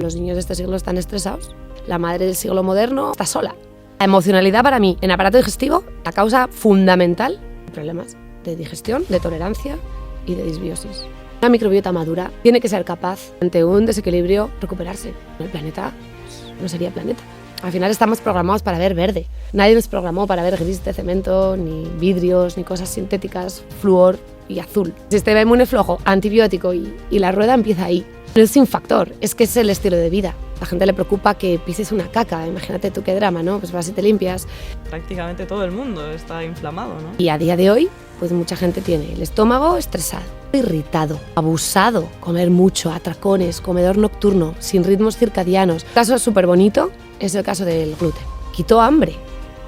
Los niños de este siglo están estresados. La madre del siglo moderno está sola. La emocionalidad para mí, en aparato digestivo, la causa fundamental de problemas de digestión, de tolerancia y de disbiosis. Una microbiota madura tiene que ser capaz, ante un desequilibrio, recuperarse. El planeta no sería planeta. Al final estamos programados para ver verde. Nadie nos programó para ver gris de cemento, ni vidrios, ni cosas sintéticas, flúor y azul. Sistema inmune flojo, antibiótico y la rueda empieza ahí. No es un factor, es que es el estilo de vida. A la gente le preocupa que pises una caca, imagínate tú qué drama, ¿no? Pues vas y te limpias. Prácticamente todo el mundo está inflamado, ¿no? Y a día de hoy, pues mucha gente tiene el estómago estresado, irritado, abusado, comer mucho, atracones, comedor nocturno, sin ritmos circadianos. Un caso súper bonito es el caso del gluten. Quitó hambre,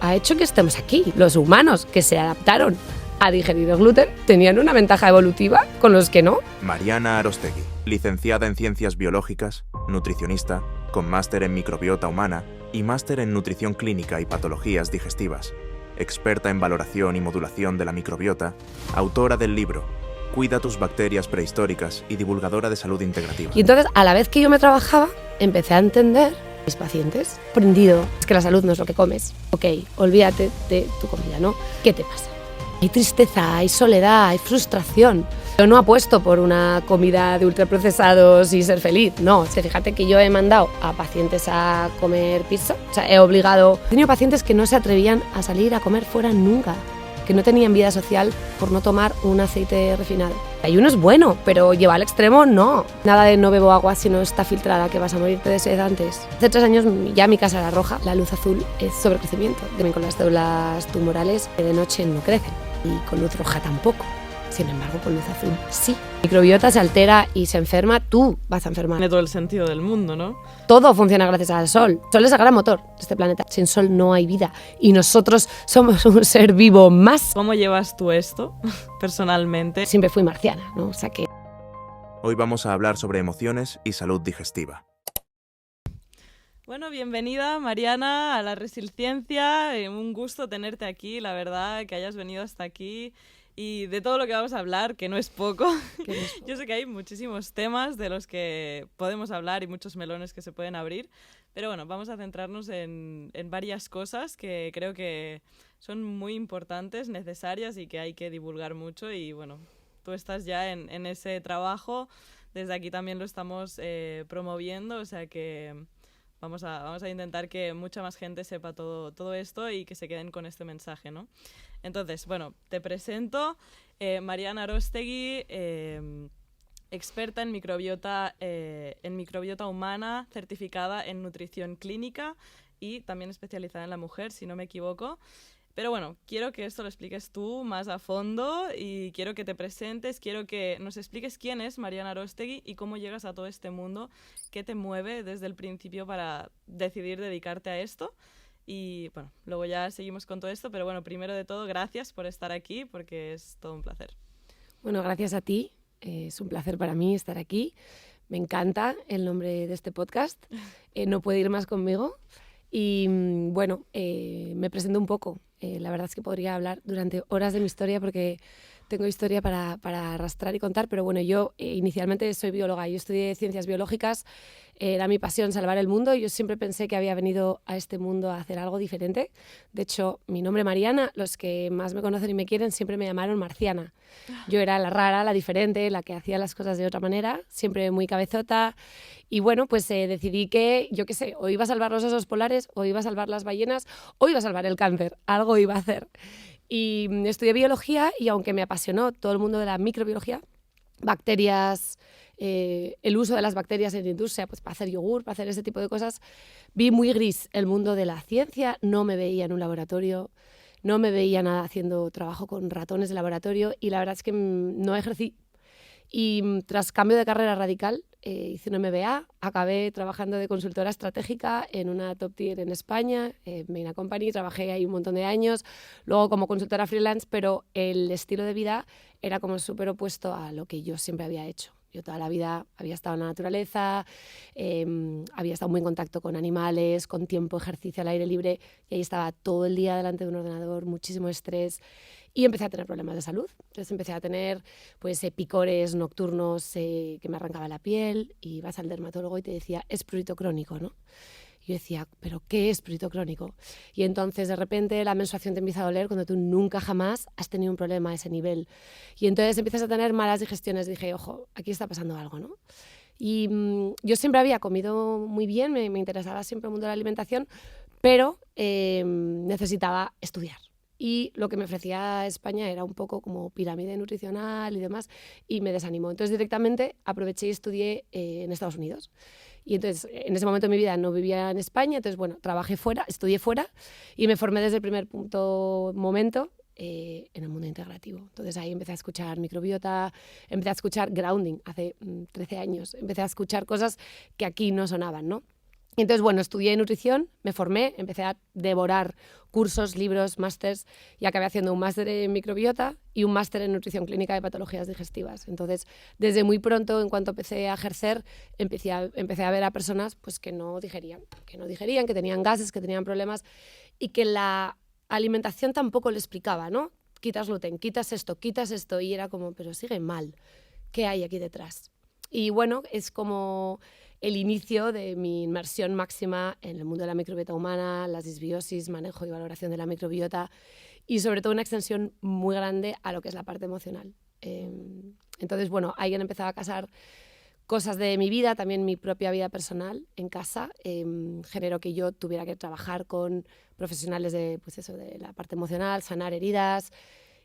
ha hecho que estemos aquí. Los humanos que se adaptaron a digerir el gluten tenían una ventaja evolutiva con los que no. Mariana Arostegui, licenciada en Ciencias Biológicas, nutricionista, con máster en microbiota humana y máster en nutrición clínica y patologías digestivas, experta en valoración y modulación de la microbiota, autora del libro Cuida tus bacterias prehistóricas y divulgadora de salud integrativa. Y entonces, a la vez que yo me trabajaba, empecé a entender a mis pacientes. Aprendido, es que la salud no es lo que comes. Ok, olvídate de tu comida, ¿no? ¿Qué te pasa? Hay tristeza, hay soledad, hay frustración. Yo no apuesto por una comida de ultraprocesados y ser feliz, no. Fíjate que yo he mandado a pacientes a comer pizza, o sea, he tenido pacientes que no se atrevían a salir a comer fuera nunca, que no tenían vida social por no tomar un aceite refinado. El ayuno es bueno, pero lleva al extremo, no. Nada de no bebo agua si no está filtrada, que vas a morirte de sed antes. Hace 3 años ya mi casa era roja, la luz azul es sobrecrecimiento. Con las células tumorales de noche no crecen y con luz roja tampoco. Sin embargo, con luz azul sí. La microbiota se altera y se enferma, tú vas a enfermar. Tiene todo el sentido del mundo, ¿no? Todo funciona gracias al sol. El sol es el gran motor de este planeta. Sin sol no hay vida y nosotros somos un ser vivo más. ¿Cómo llevas tú esto personalmente? Siempre fui marciana, ¿no? O sea que... Hoy vamos a hablar sobre emociones y salud digestiva. Bueno, bienvenida Mariana a la Resilciencia. Un gusto tenerte aquí, la verdad, que hayas venido hasta aquí. Y de todo lo que vamos a hablar, que no es poco. Yo sé que hay muchísimos temas de los que podemos hablar y muchos melones que se pueden abrir, pero bueno, vamos a centrarnos en varias cosas que creo que son muy importantes, necesarias y que hay que divulgar mucho. Y bueno, tú estás ya en ese trabajo, desde aquí también lo estamos promoviendo, o sea que vamos a intentar que mucha más gente sepa todo esto y que se queden con este mensaje, ¿no? Entonces, bueno, te presento, Mariana Arostegui, experta en microbiota humana, certificada en nutrición clínica y también especializada en la mujer, si no me equivoco. Pero bueno, quiero que esto lo expliques tú más a fondo y quiero que te presentes, quiero que nos expliques quién es Mariana Arostegui y cómo llegas a todo este mundo, qué te mueve desde el principio para decidir dedicarte a esto. Y bueno, luego ya seguimos con todo esto, pero bueno, primero de todo, gracias por estar aquí, porque es todo un placer. Bueno, gracias a ti, es un placer para mí estar aquí. Me encanta el nombre de este podcast, no puede ir más conmigo. Y bueno, me presento un poco. La verdad es que podría hablar durante horas de mi historia porque tengo historia para arrastrar y contar, pero bueno, yo inicialmente soy bióloga, yo estudié ciencias biológicas, era mi pasión salvar el mundo, y yo siempre pensé que había venido a este mundo a hacer algo diferente. De hecho, mi nombre Mariana, los que más me conocen y me quieren siempre me llamaron Marciana. Yo era la rara, la diferente, la que hacía las cosas de otra manera, siempre muy cabezota, y bueno, pues decidí que, yo qué sé, o iba a salvar los osos polares, o iba a salvar las ballenas, o iba a salvar el cáncer, algo iba a hacer. Y estudié biología y aunque me apasionó todo el mundo de la microbiología, bacterias, el uso de las bacterias en la industria, pues para hacer yogur, para hacer ese tipo de cosas, vi muy gris el mundo de la ciencia, no me veía en un laboratorio, no me veía nada haciendo trabajo con ratones de laboratorio y la verdad es que no ejercí. Y tras cambio de carrera radical, hice un MBA, acabé trabajando de consultora estratégica en una top tier en España, Bain & Company, trabajé ahí un montón de años, luego como consultora freelance, pero el estilo de vida era como súper opuesto a lo que yo siempre había hecho. Yo toda la vida había estado en la naturaleza, había estado muy en contacto con animales, con tiempo, ejercicio al aire libre, y ahí estaba todo el día delante de un ordenador, muchísimo estrés. y empecé a tener problemas de salud. Entonces empecé a tener pues, picores nocturnos que me arrancaba la piel, y vas al dermatólogo y te decía, es prurito crónico, ¿no? Y yo decía, ¿pero qué es prurito crónico? Y entonces de repente la menstruación te empieza a doler cuando tú nunca jamás has tenido un problema a ese nivel. Y entonces empiezas a tener malas digestiones. Dije, ojo, aquí está pasando algo, ¿no? Y yo siempre había comido muy bien, me interesaba siempre el mundo de la alimentación, pero necesitaba estudiar. Y lo que me ofrecía España era un poco como pirámide nutricional y demás, y me desanimó. Entonces directamente aproveché y estudié en Estados Unidos. Y entonces, en ese momento de mi vida no vivía en España, entonces, bueno, trabajé fuera, estudié fuera y me formé desde el primer momento en el mundo integrativo. Entonces ahí empecé a escuchar microbiota, empecé a escuchar grounding hace 13 años, empecé a escuchar cosas que aquí no sonaban, ¿no? Entonces, bueno, estudié nutrición, me formé, empecé a devorar cursos, libros, másters, y acabé haciendo un máster en microbiota y un máster en nutrición clínica de patologías digestivas. Entonces, desde muy pronto, en cuanto empecé a ejercer, empecé a ver a personas pues, que no digerían, que tenían gases, que tenían problemas, y que la alimentación tampoco le explicaba, ¿no? Quitas gluten, quitas esto, y era como, pero sigue mal, ¿qué hay aquí detrás? Y bueno, es como el inicio de mi inmersión máxima en el mundo de la microbiota humana, las disbiosis, manejo y valoración de la microbiota, y sobre todo una extensión muy grande a lo que es la parte emocional. Entonces, bueno, ahí han empezado a casar cosas de mi vida, también mi propia vida personal en casa, generó que yo tuviera que trabajar con profesionales de, pues eso, de la parte emocional, sanar heridas,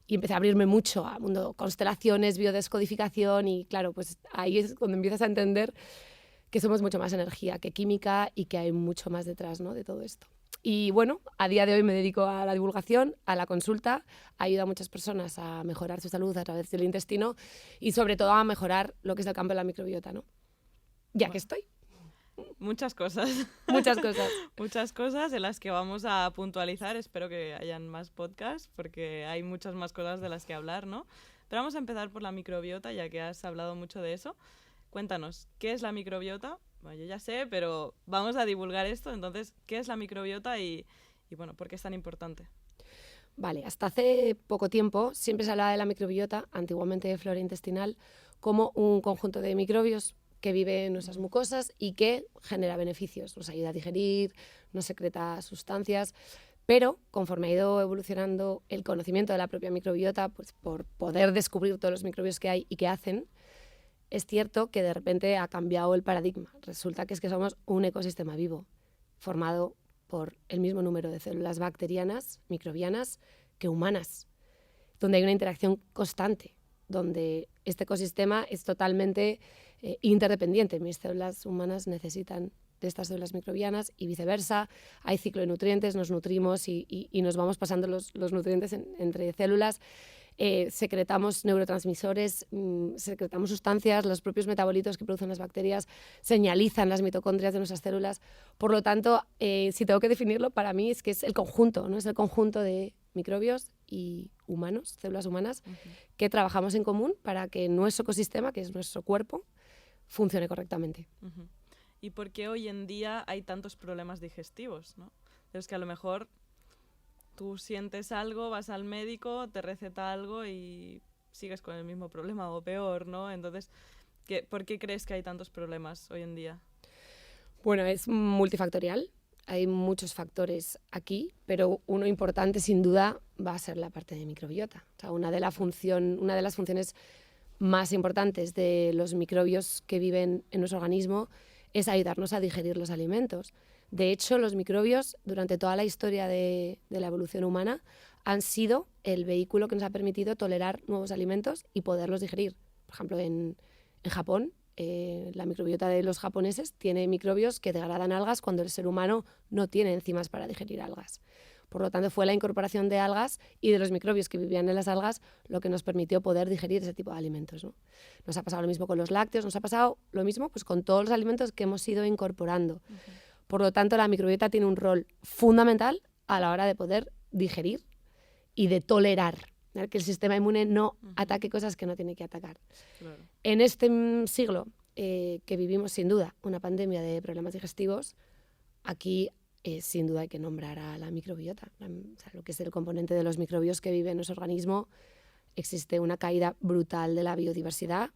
y empecé a abrirme mucho al mundo constelaciones, biodescodificación, y claro, pues ahí es cuando empiezas a entender que somos mucho más energía que química y que hay mucho más detrás, ¿no?, de todo esto. Y bueno, a día de hoy me dedico a la divulgación, a la consulta, ayudo a muchas personas a mejorar su salud a través del intestino y sobre todo a mejorar lo que es el campo de la microbiota, ¿no? Ya que estoy. Muchas cosas. Muchas cosas. Muchas cosas en las que vamos a puntualizar. Espero que hayan más podcasts porque hay muchas más cosas de las que hablar, ¿no? Pero vamos a empezar por la microbiota, ya que has hablado mucho de eso. Cuéntanos, ¿qué es la microbiota? Bueno, yo ya sé, pero vamos a divulgar esto. Entonces, ¿qué es la microbiota y bueno, por qué es tan importante? Vale, hasta hace poco tiempo siempre se hablaba de la microbiota, antiguamente de flora intestinal, como un conjunto de microbios que vive en nuestras mucosas y que genera beneficios, nos ayuda a digerir, nos secreta sustancias, pero conforme ha ido evolucionando el conocimiento de la propia microbiota, pues por poder descubrir todos los microbios que hay y que hacen, es cierto que de repente ha cambiado el paradigma. Resulta que es que somos un ecosistema vivo, formado por el mismo número de células bacterianas, microbianas, que humanas, donde hay una interacción constante, donde este ecosistema es totalmente interdependiente. Mis células humanas necesitan de estas células microbianas y viceversa. Hay ciclo de nutrientes, nos nutrimos y nos vamos pasando los nutrientes entre células. Secretamos neurotransmisores, secretamos sustancias, los propios metabolitos que producen las bacterias señalizan las mitocondrias de nuestras células. Por lo tanto, si tengo que definirlo, para mí es que es el conjunto, ¿no? Es el conjunto de microbios y humanos, células humanas, que trabajamos en común para que nuestro ecosistema, que es nuestro cuerpo, funcione correctamente. ¿Y por qué hoy en día hay tantos problemas digestivos, ¿no? Es que a lo mejor tú sientes algo, vas al médico, te receta algo y sigues con el mismo problema o peor, ¿no? Entonces, ¿por qué crees que hay tantos problemas hoy en día? Bueno, es multifactorial. Hay muchos factores aquí, pero uno importante sin duda va a ser la parte de microbiota. O sea, una de las funciones más importantes de los microbios que viven en nuestro organismo es ayudarnos a digerir los alimentos. De hecho, los microbios, durante toda la historia de la evolución humana, han sido el vehículo que nos ha permitido tolerar nuevos alimentos y poderlos digerir. Por ejemplo, en Japón, la microbiota de los japoneses tiene microbios que degradan algas cuando el ser humano no tiene enzimas para digerir algas. Por lo tanto, fue la incorporación de algas y de los microbios que vivían en las algas lo que nos permitió poder digerir ese tipo de alimentos, ¿no? Nos ha pasado lo mismo con los lácteos, nos ha pasado lo mismo pues, con todos los alimentos que hemos ido incorporando. Por lo tanto, la microbiota tiene un rol fundamental a la hora de poder digerir y de tolerar, ¿no? Que el sistema inmune no ataque cosas que no tiene que atacar. Claro. En este siglo que vivimos, sin duda, una pandemia de problemas digestivos, aquí sin duda hay que nombrar a la microbiota. O sea, lo que es el componente de los microbios que vive en nuestro organismo. Existe una caída brutal de la biodiversidad.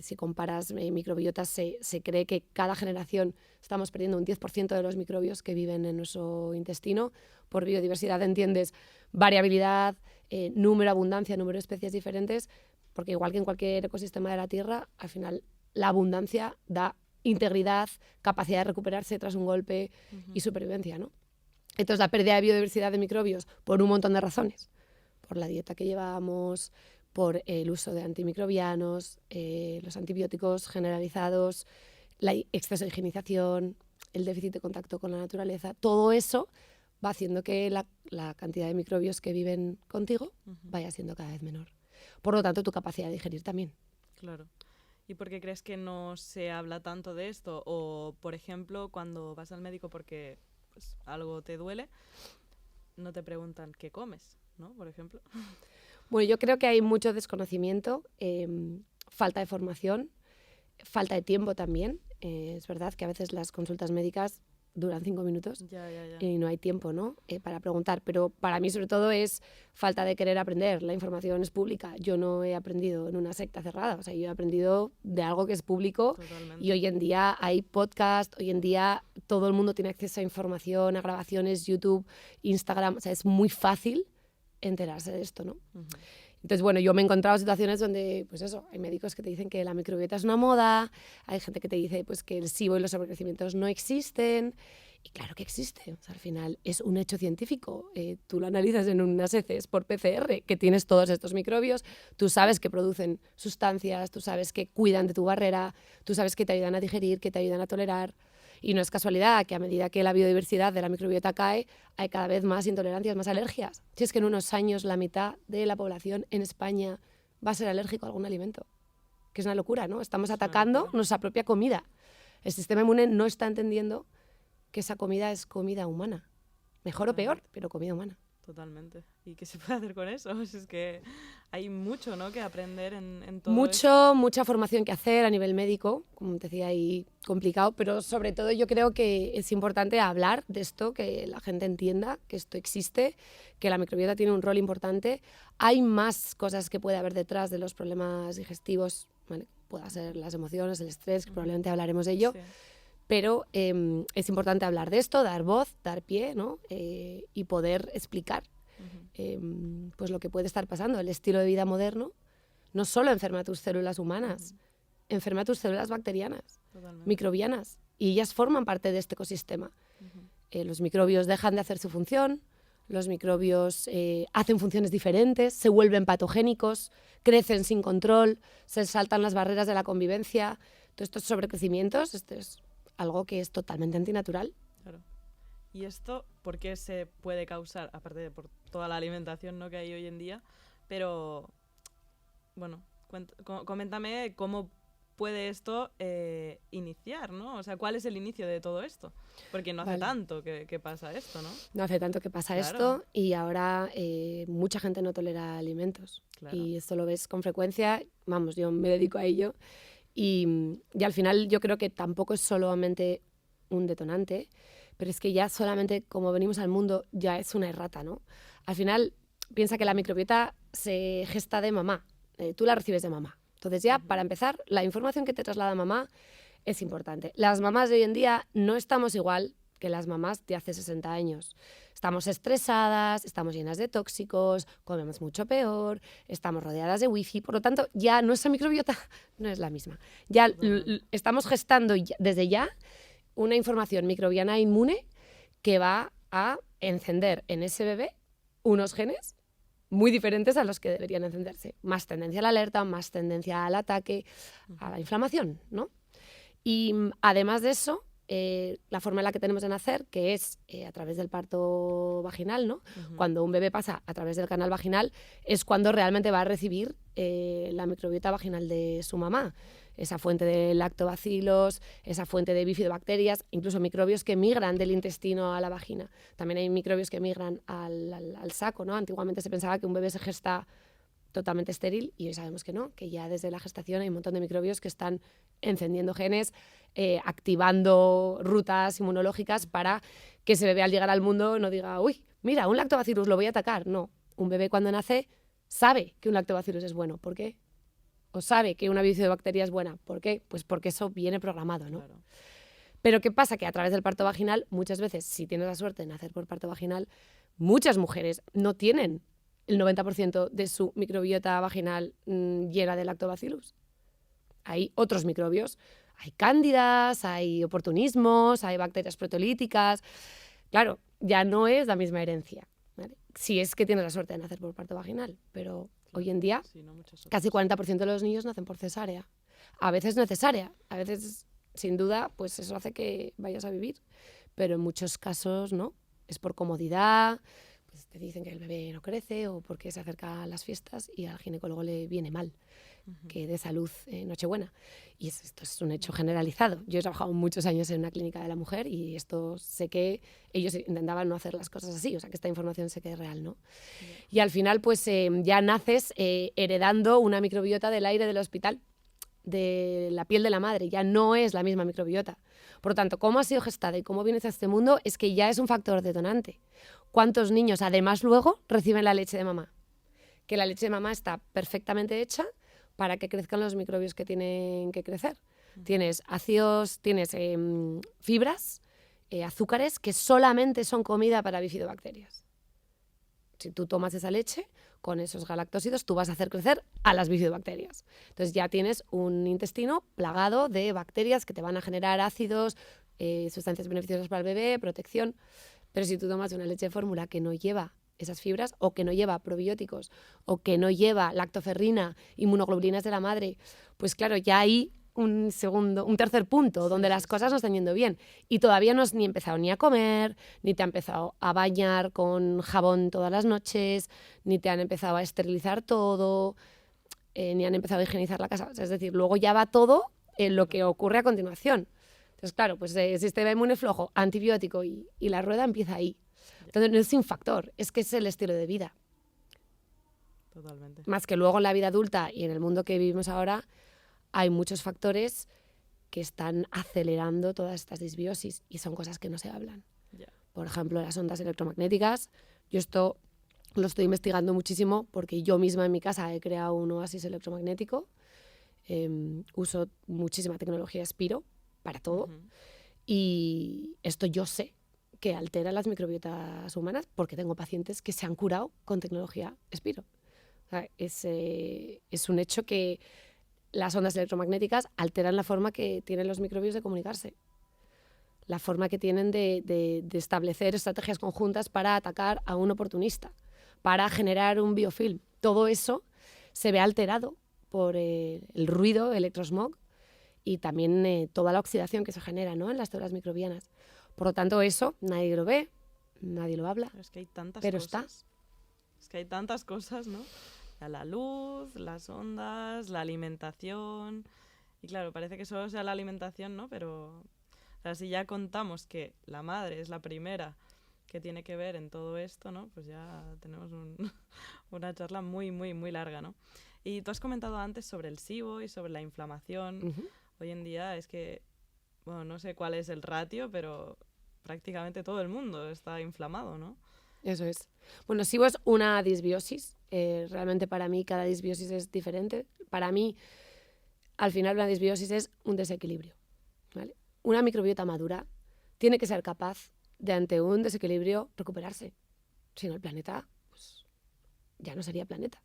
Si comparas microbiotas, se cree que cada generación estamos perdiendo un 10% de los microbios que viven en nuestro intestino. Por biodiversidad entiendes variabilidad, número, abundancia, número de especies diferentes, porque igual que en cualquier ecosistema de la Tierra, al final la abundancia da integridad, capacidad de recuperarse tras un golpe y supervivencia, ¿no? Entonces la pérdida de biodiversidad de microbios por un montón de razones, por la dieta que llevamos, por el uso de antimicrobianos, los antibióticos generalizados, el exceso de higienización, el déficit de contacto con la naturaleza, todo eso va haciendo que la cantidad de microbios que viven contigo vaya siendo cada vez menor. Por lo tanto, tu capacidad de digerir también. Claro. ¿Y por qué crees que no se habla tanto de esto? O, por ejemplo, cuando vas al médico porque pues, algo te duele, no te preguntan qué comes, ¿no? Por ejemplo. Bueno, yo creo que hay mucho desconocimiento, falta de formación, falta de tiempo también. Es verdad que a veces las consultas médicas duran 5 minutos y no hay tiempo, ¿no? Para preguntar. Pero para mí, sobre todo, es falta de querer aprender. La información es pública. Yo no he aprendido en una secta cerrada. O sea, yo he aprendido de algo que es público. Totalmente. Y hoy en día hay podcast, hoy en día todo el mundo tiene acceso a información, a grabaciones, YouTube, Instagram. O sea, es muy fácil enterarse de esto, ¿no? Entonces, bueno, yo me he encontrado situaciones donde, pues eso, hay médicos que te dicen que la microbiota es una moda, hay gente que te dice pues, que el SIBO y los sobrecrecimientos no existen, y claro que existe. O sea, al final es un hecho científico. Tú lo analizas en unas heces por PCR, que tienes todos estos microbios, tú sabes que producen sustancias, tú sabes que cuidan de tu barrera, tú sabes que te ayudan a digerir, que te ayudan a tolerar. Y no es casualidad que a medida que la biodiversidad de la microbiota cae, hay cada vez más intolerancias, más alergias. Si es que en unos años la mitad de la población en España va a ser alérgico a algún alimento. Que es una locura, ¿no? Estamos atacando nuestra propia comida. El sistema inmune no está entendiendo que esa comida es comida humana. Mejor o peor, pero comida humana. Totalmente. ¿Y qué se puede hacer con eso? Es que hay mucho, ¿no?, que aprender en todo esto. Mucha formación que hacer a nivel médico, como te decía ahí, complicado, pero sobre todo yo creo que es importante hablar de esto, que la gente entienda que esto existe, que la microbiota tiene un rol importante. Hay más cosas que puede haber detrás de los problemas digestivos, ¿vale? Puede ser las emociones, el estrés, que probablemente hablaremos de ello. Sí. Pero es importante hablar de esto, dar voz, dar pie, ¿no? Y poder explicar pues lo que puede estar pasando. El estilo de vida moderno no solo enferma a tus células humanas, enferma a tus células bacterianas, microbianas, y ellas forman parte de este ecosistema. Los microbios dejan de hacer su función, los microbios hacen funciones diferentes, se vuelven patogénicos, crecen sin control, se saltan las barreras de la convivencia. Todos estos sobrecrecimientos, esto es algo que es totalmente antinatural. Claro. ¿Y esto por qué se puede causar? Aparte de por toda la alimentación, ¿no?, que hay hoy en día. Pero, bueno, coméntame cómo puede esto iniciar, ¿no? O sea, ¿cuál es el inicio de todo esto? Porque no hace tanto que pasa esto, ¿no? No hace tanto que pasa esto y ahora mucha gente no tolera alimentos. Claro. Y esto lo ves con frecuencia. Vamos, yo me dedico a ello. Y al final yo creo que tampoco es solamente un detonante, pero es que ya solamente como venimos al mundo ya es una errata, ¿no? Al final piensa que la microbiota se gesta de mamá, tú la recibes de mamá. Entonces ya, para empezar, la información que te traslada mamá es importante. Las mamás de hoy en día no estamos igual que las mamás de hace 60 años. Estamos estresadas, estamos llenas de tóxicos, comemos mucho peor, estamos rodeadas de wifi, por lo tanto ya nuestra microbiota no es la misma. Ya estamos gestando desde ya una información microbiana inmune que va a encender en ese bebé unos genes muy diferentes a los que deberían encenderse. Más tendencia a la alerta, más tendencia al ataque, a la inflamación, ¿no? Y además de eso, la forma en la que tenemos de nacer, que es a través del parto vaginal, ¿no? Cuando un bebé pasa a través del canal vaginal, es cuando realmente va a recibir la microbiota vaginal de su mamá. Esa fuente de lactobacilos, esa fuente de bifidobacterias, incluso microbios que migran del intestino a la vagina. También hay microbios que migran al saco, ¿no? Antiguamente se pensaba que un bebé se gesta totalmente estéril y hoy sabemos que no, que ya desde la gestación hay un montón de microbios que están encendiendo genes, activando rutas inmunológicas para que ese bebé al llegar al mundo no diga, uy, mira, un lactobacillus lo voy a atacar. No, un bebé cuando nace sabe que un lactobacillus es bueno. ¿Por qué? O sabe que una bifidobacteria es buena. ¿Por qué? Pues porque eso viene programado, ¿no? Claro. Pero ¿qué pasa? Que a través del parto vaginal, muchas veces, si tienes la suerte de nacer por parto vaginal, muchas mujeres no tienen el 90% de su microbiota vaginal llena de lactobacillus. Hay otros microbios. Hay cándidas, hay oportunismos, hay bacterias proteolíticas. Claro, ya no es la misma herencia, ¿vale? Si es que tienes la suerte de nacer por parto vaginal, pero hoy en día Sí, no muchos otros. casi 40% de los niños nacen por cesárea. A veces necesaria, a veces, sin duda, pues eso hace que vayas a vivir. Pero en muchos casos no. Es por comodidad, pues te dicen que el bebé no crece o porque se acerca a las fiestas y al ginecólogo le viene mal, que de salud Nochebuena. Y esto es un hecho generalizado. Yo he trabajado muchos años en una clínica de la mujer y esto sé que ellos intentaban no hacer las cosas así, o sea que esta información sé que es real, ¿no? Y al final pues ya naces heredando una microbiota del aire del hospital, de la piel de la madre, ya no es la misma microbiota. Por lo tanto, cómo has sido gestada y cómo vienes a este mundo es que ya es un factor detonante. ¿Cuántos niños además luego reciben la leche de mamá? Que la leche de mamá está perfectamente hecha para que crezcan los microbios que tienen que crecer. Tienes ácidos, tienes fibras, azúcares que solamente son comida para bifidobacterias. Si tú tomas esa leche, con esos galactósidos tú vas a hacer crecer a las bifidobacterias. Entonces ya tienes un intestino plagado de bacterias que te van a generar ácidos, sustancias beneficiosas para el bebé, protección. Pero si tú tomas una leche de fórmula que no lleva esas fibras o que no lleva probióticos o que no lleva lactoferrina, inmunoglobulinas de la madre, pues claro, ya hay un tercer punto donde las cosas no están yendo bien y todavía no has ni empezado ni a comer, ni te ha empezado a bañar con jabón todas las noches, ni te han empezado a esterilizar todo, ni han empezado a higienizar la casa. O sea, es decir, luego ya va todo en lo que ocurre a continuación. Entonces, claro, pues sistema inmune flojo, antibiótico y la rueda empieza ahí. Entonces no es un factor, es que es el estilo de vida. Totalmente. Más que luego en la vida adulta y en el mundo que vivimos ahora, hay muchos factores que están acelerando todas estas disbiosis y son cosas que no se hablan. Yeah. Por ejemplo, las ondas electromagnéticas. Yo esto lo estoy investigando muchísimo porque yo misma en mi casa he creado un oasis electromagnético. Uso muchísima tecnología Spiro para todo. Y esto yo sé que altera las microbiotas humanas porque tengo pacientes que se han curado con tecnología Spiro. O sea, es un hecho que las ondas electromagnéticas alteran la forma que tienen los microbios de comunicarse, la forma que tienen de establecer estrategias conjuntas para atacar a un oportunista, para generar un biofilm. Todo eso se ve alterado por el ruido, el electrosmog y también toda la oxidación que se genera, ¿no?, en las células microbianas. Por lo tanto, eso nadie lo ve, nadie lo habla, Es que hay tantas pero cosas. está. Es que hay tantas cosas, ¿no? La luz, las ondas, la alimentación. Y claro, parece que solo sea la alimentación, ¿no? Pero o sea, si ya contamos que la madre es la primera que tiene que ver en todo esto, ¿no? Pues ya tenemos una charla muy, muy, muy larga, ¿no? Y tú has comentado antes sobre el SIBO y sobre la inflamación. Hoy en día es que, bueno, no sé cuál es el ratio, pero prácticamente todo el mundo está inflamado, ¿no? Eso es. Bueno, SIBO es una disbiosis. Realmente para mí cada disbiosis es diferente. Para mí, al final, una disbiosis es un desequilibrio, ¿vale? Una microbiota madura tiene que ser capaz de, ante un desequilibrio, recuperarse. Si no, el planeta pues, ya no sería planeta.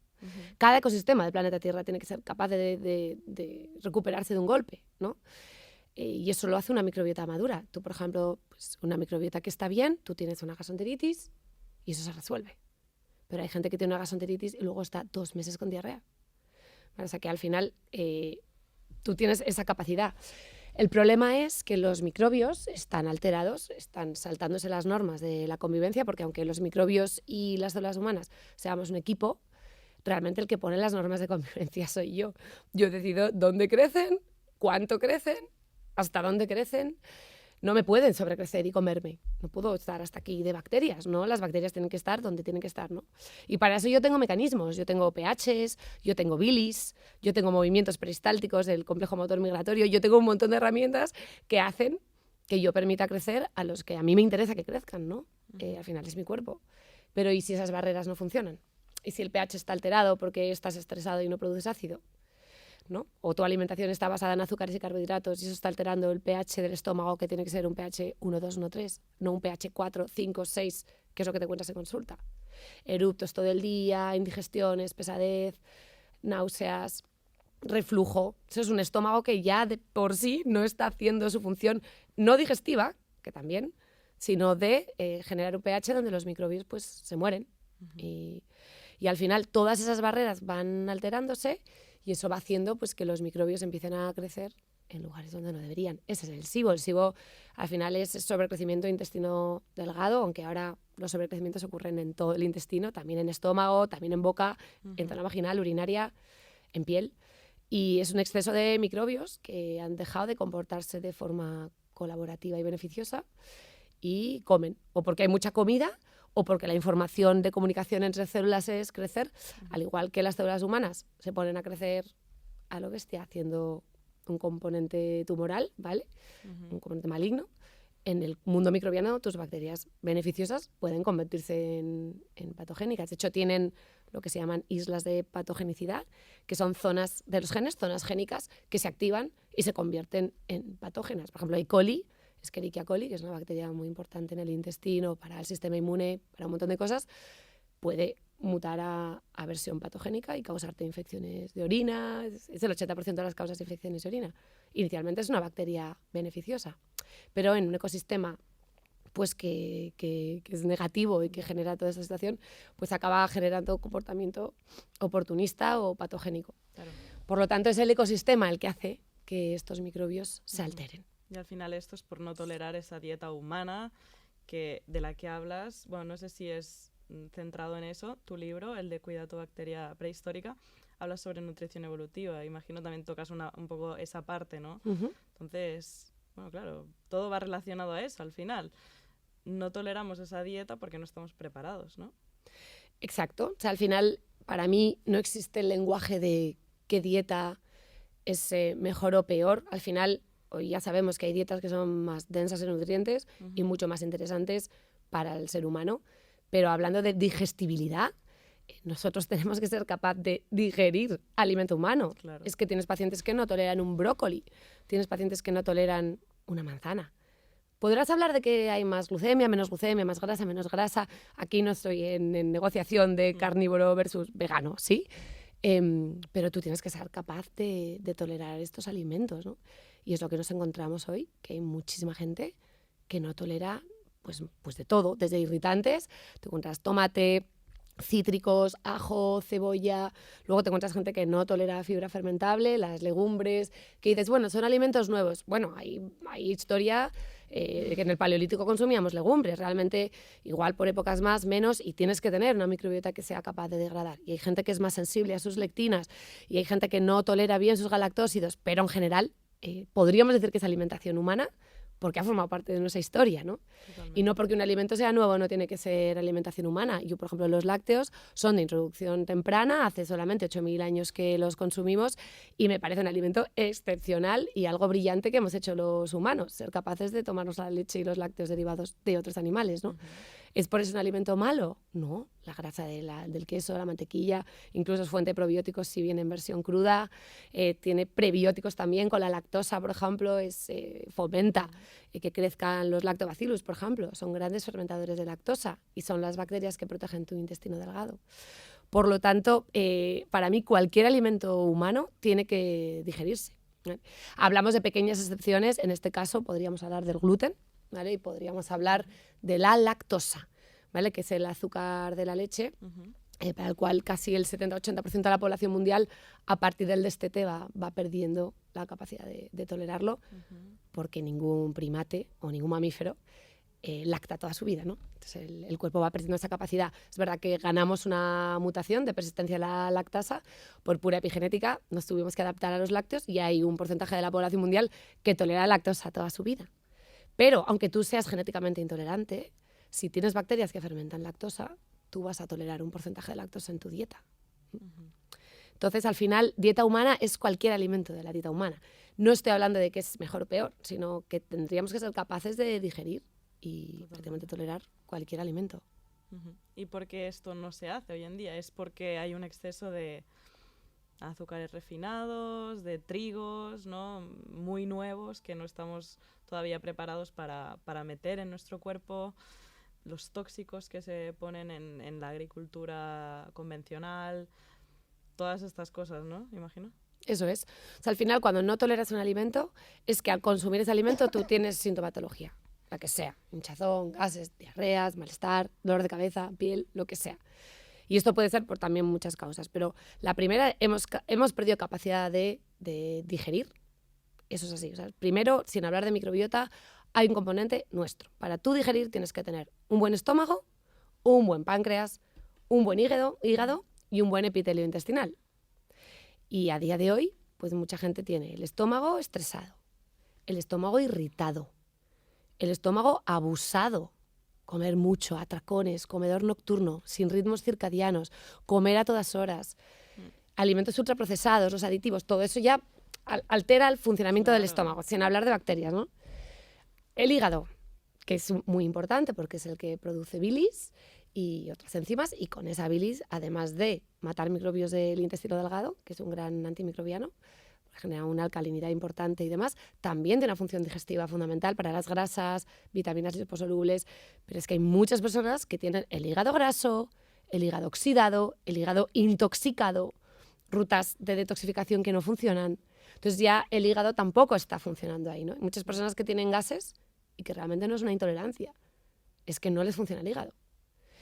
Cada ecosistema del planeta Tierra tiene que ser capaz de recuperarse de un golpe, ¿no? Y eso lo hace una microbiota madura. Tú, por ejemplo, pues una microbiota que está bien, tú tienes una gastroenteritis y eso se resuelve. Pero hay gente que tiene una gastroenteritis y luego está 2 meses con diarrea. O sea que al final tú tienes esa capacidad. El problema es que los microbios están alterados, están saltándose las normas de la convivencia, porque aunque los microbios y las células humanas seamos un equipo, realmente el que pone las normas de convivencia soy yo. Yo decido dónde crecen, cuánto crecen, hasta dónde crecen. no me pueden sobrecrecer y comerme. No puedo estar hasta aquí de bacterias, ¿no? Las bacterias tienen que estar donde tienen que estar, ¿no? Y para eso yo tengo mecanismos. Yo tengo pHs, yo tengo bilis, yo tengo movimientos peristálticos del complejo motor migratorio, yo tengo un montón de herramientas que hacen que yo permita crecer a los que a mí me interesa que crezcan, ¿no? Al final es mi cuerpo. Pero ¿y si esas barreras no funcionan? ¿Y si el pH está alterado porque estás estresado y no produces ácido? ¿No? O tu alimentación está basada en azúcares y carbohidratos y eso está alterando el pH del estómago, que tiene que ser un pH 1, 2, 1, 3, no un pH 4, 5, 6, que es lo que te encuentras en consulta. Eruptos todo el día, indigestiones, pesadez, náuseas, reflujo. Eso es un estómago que ya de por sí no está haciendo su función no digestiva, que también, sino de generar un pH donde los microbios pues, se mueren. Y al final todas esas barreras van alterándose y eso va haciendo pues, que los microbios empiecen a crecer en lugares donde no deberían. Ese es el SIBO. El SIBO al final es sobrecrecimiento de intestino delgado, aunque ahora los sobrecrecimientos ocurren en todo el intestino, también en estómago, también en boca, en zona vaginal, urinaria, en piel. Y es un exceso de microbios que han dejado de comportarse de forma colaborativa y beneficiosa y comen. O porque hay mucha comida o porque la información de comunicación entre células es crecer, al igual que las células humanas se ponen a crecer a lo bestia haciendo un componente tumoral, ¿vale? Un componente maligno. En el mundo microbiano, tus bacterias beneficiosas pueden convertirse en patogénicas. De hecho, tienen lo que se llaman islas de patogenicidad, que son zonas de los genes, zonas génicas, que se activan y se convierten en patógenas. Por ejemplo, E. coli, Escherichia coli, que es una bacteria muy importante en el intestino, para el sistema inmune, para un montón de cosas, puede mutar a versión patogénica y causarte infecciones de orina. Es el 80% de las causas de infecciones de orina. Inicialmente es una bacteria beneficiosa, pero en un ecosistema pues que es negativo y que genera toda esa situación, pues acaba generando comportamiento oportunista o patogénico. Claro. Por lo tanto, es el ecosistema el que hace que estos microbios se alteren. Y al final esto es por no tolerar esa dieta humana de la que hablas. Bueno, no sé si es centrado en eso, tu libro, el de Cuida tu bacteria prehistórica, hablas sobre nutrición evolutiva. Imagino también tocas un poco esa parte, ¿no? Entonces, bueno, claro, todo va relacionado a eso al final. No toleramos esa dieta porque no estamos preparados, ¿no? Exacto. O sea, al final, para mí, no existe el lenguaje de qué dieta es mejor o peor. Al final, hoy ya sabemos que hay dietas que son más densas en nutrientes y mucho más interesantes para el ser humano. Pero hablando de digestibilidad, nosotros tenemos que ser capaz de digerir alimento humano. Claro. Es que tienes pacientes que no toleran un brócoli, tienes pacientes que no toleran una manzana. Podrás hablar de que hay más glucemia, menos glucemia, más grasa, menos grasa. Aquí no estoy en negociación de carnívoro versus vegano, ¿sí? Pero tú tienes que ser capaz de tolerar estos alimentos, ¿no? Y es lo que nos encontramos hoy, que hay muchísima gente que no tolera pues de todo, desde irritantes, te encuentras tomate, cítricos, ajo, cebolla, luego te encuentras gente que no tolera fibra fermentable, las legumbres, que dices, bueno, son alimentos nuevos. Bueno, hay historia que en el Paleolítico consumíamos legumbres, realmente igual por épocas más, menos, y tienes que tener una microbiota que sea capaz de degradar. Y hay gente que es más sensible a sus lectinas y hay gente que no tolera bien sus galactósidos, pero en general podríamos decir que es alimentación humana, porque ha formado parte de nuestra historia, ¿no? Totalmente. Y no porque un alimento sea nuevo no tiene que ser alimentación humana. Yo, por ejemplo, los lácteos son de introducción temprana, hace solamente 8.000 años que los consumimos y me parece un alimento excepcional y algo brillante que hemos hecho los humanos, ser capaces de tomarnos la leche y los lácteos derivados de otros animales, ¿no? ¿Es por eso un alimento malo? No, la grasa del queso, la mantequilla, incluso es fuente de probióticos si viene en versión cruda, tiene prebióticos también con la lactosa, por ejemplo, fomenta que crezcan los lactobacillus, por ejemplo, son grandes fermentadores de lactosa y son las bacterias que protegen tu intestino delgado. Por lo tanto, para mí cualquier alimento humano tiene que digerirse. Hablamos de pequeñas excepciones, en este caso podríamos hablar del gluten, ¿vale? Y podríamos hablar de la lactosa, ¿vale? Que es el azúcar de la leche, para el cual casi el 70-80% de la población mundial a partir del destete va perdiendo la capacidad de tolerarlo, porque ningún primate o ningún mamífero lacta toda su vida, ¿no? Entonces el cuerpo va perdiendo esa capacidad. Es verdad que ganamos una mutación de persistencia a la lactasa por pura epigenética, nos tuvimos que adaptar a los lácteos y hay un porcentaje de la población mundial que tolera la lactosa toda su vida. Pero aunque tú seas genéticamente intolerante, si tienes bacterias que fermentan lactosa, tú vas a tolerar un porcentaje de lactosa en tu dieta. Entonces, al final, dieta humana es cualquier alimento de la dieta humana. No estoy hablando de que es mejor o peor, sino que tendríamos que ser capaces de digerir y prácticamente tolerar cualquier alimento. ¿Y por qué esto no se hace hoy en día? ¿Es porque hay un exceso de azúcares refinados, de trigos, ¿no?, muy nuevos que no estamos todavía preparados para meter en nuestro cuerpo, los tóxicos que se ponen en la agricultura convencional, todas estas cosas, ¿no? Imagino. Eso es. O sea, al final, cuando no toleras un alimento, es que al consumir ese alimento tú tienes sintomatología, la que sea, hinchazón, gases, diarreas, malestar, dolor de cabeza, piel, lo que sea. Y esto puede ser por también muchas causas, pero la primera, hemos perdido capacidad de digerir. Eso es así. O sea, primero, sin hablar de microbiota, hay un componente nuestro. Para tú digerir tienes que tener un buen estómago, un buen páncreas, un buen hígado y un buen epitelio intestinal. Y a día de hoy, pues mucha gente tiene el estómago estresado, el estómago irritado, el estómago abusado. Comer mucho, atracones, comedor nocturno, sin ritmos circadianos, comer a todas horas, alimentos ultraprocesados, los aditivos, todo eso ya altera el funcionamiento del estómago, sin hablar de bacterias, ¿no? El hígado, que es muy importante porque es el que produce bilis y otras enzimas, y con esa bilis, además de matar microbios del intestino delgado, que es un gran antimicrobiano, genera una alcalinidad importante y demás, también tiene una función digestiva fundamental para las grasas, vitaminas liposolubles, pero es que hay muchas personas que tienen el hígado graso, el hígado oxidado, el hígado intoxicado, rutas de detoxificación que no funcionan. Entonces ya el hígado tampoco está funcionando ahí, ¿no? Hay muchas personas que tienen gases y que realmente no es una intolerancia, es que no les funciona el hígado.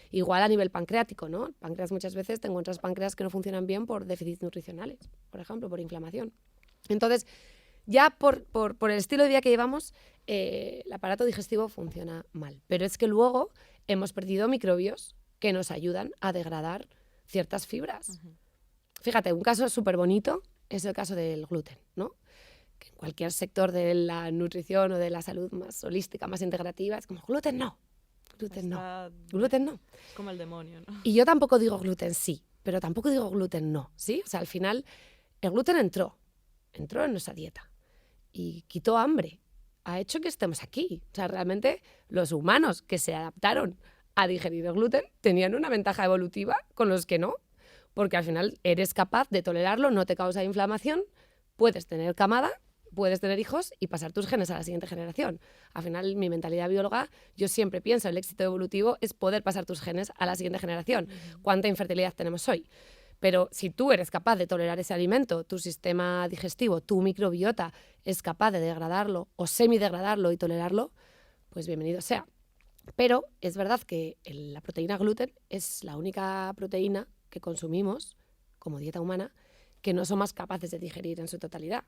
Igual a nivel pancreático, ¿no? El páncreas muchas veces te encuentras páncreas que no funcionan bien por déficits nutricionales, por ejemplo, por inflamación. Entonces, ya por el estilo de vida que llevamos, el aparato digestivo funciona mal. Pero es que luego hemos perdido microbios que nos ayudan a degradar ciertas fibras. Fíjate, un caso súper bonito es el caso del gluten, ¿no? Que en cualquier sector de la nutrición o de la salud más holística, más integrativa, es como gluten no, gluten no, gluten no. Es como el demonio, ¿no? Y yo tampoco digo gluten sí, pero tampoco digo gluten no, ¿sí? O sea, al final el gluten entró en nuestra dieta y quitó hambre, ha hecho que estemos aquí. O sea, realmente los humanos que se adaptaron a digerir el gluten tenían una ventaja evolutiva con los que no, porque al final eres capaz de tolerarlo, no te causa inflamación, puedes tener camada, puedes tener hijos y pasar tus genes a la siguiente generación. Al final, mi mentalidad bióloga, yo siempre pienso el éxito evolutivo es poder pasar tus genes a la siguiente generación. ¿Cuánta infertilidad tenemos hoy? Pero si tú eres capaz de tolerar ese alimento, tu sistema digestivo, tu microbiota es capaz de degradarlo o semidegradarlo y tolerarlo, pues bienvenido sea. Pero es verdad que la proteína gluten es la única proteína que consumimos como dieta humana que no somos capaces de digerir en su totalidad.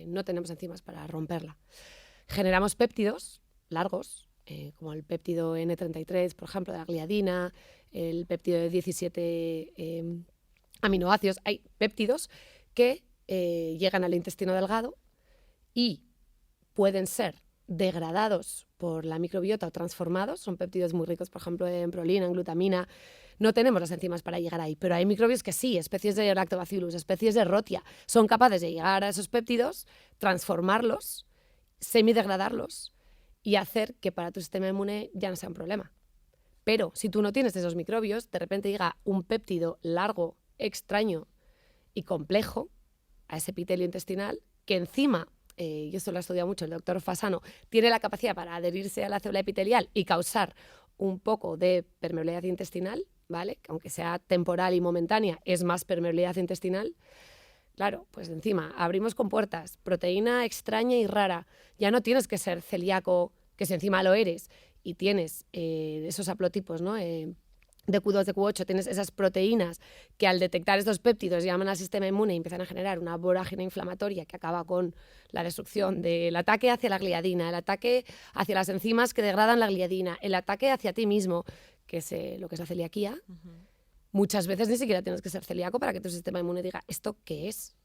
No tenemos enzimas para romperla. Generamos péptidos largos, como el péptido N33, por ejemplo, de la gliadina, el péptido de 17 aminoácidos. Hay péptidos que llegan al intestino delgado y pueden ser degradados por la microbiota o transformados. Son péptidos muy ricos, por ejemplo, en prolina, en glutamina. No tenemos las enzimas para llegar ahí, pero hay microbios que sí, especies de Lactobacillus, especies de Rhotia, son capaces de llegar a esos péptidos, transformarlos, semidegradarlos y hacer que para tu sistema inmune ya no sea un problema. Pero si tú no tienes esos microbios, de repente llega un péptido largo, extraño y complejo a ese epitelio intestinal que encima, y esto lo ha estudiado mucho el doctor Fasano, tiene la capacidad para adherirse a la célula epitelial y causar un poco de permeabilidad intestinal, ¿vale? Que aunque sea temporal y momentánea, es más permeabilidad intestinal. Claro, pues encima abrimos compuertas, proteína extraña y rara. Ya no tienes que ser celíaco, que si encima lo eres, y tienes esos haplotipos, ¿no? De Q2, de Q8, tienes esas proteínas que al detectar estos péptidos llaman al sistema inmune y empiezan a generar una vorágine inflamatoria que acaba con la destrucción del ataque hacia la gliadina, el ataque hacia las enzimas que degradan la gliadina, el ataque hacia ti mismo, que es lo que es la celiaquía. Muchas veces ni siquiera tienes que ser celíaco para que tu sistema inmune diga, ¿esto qué es?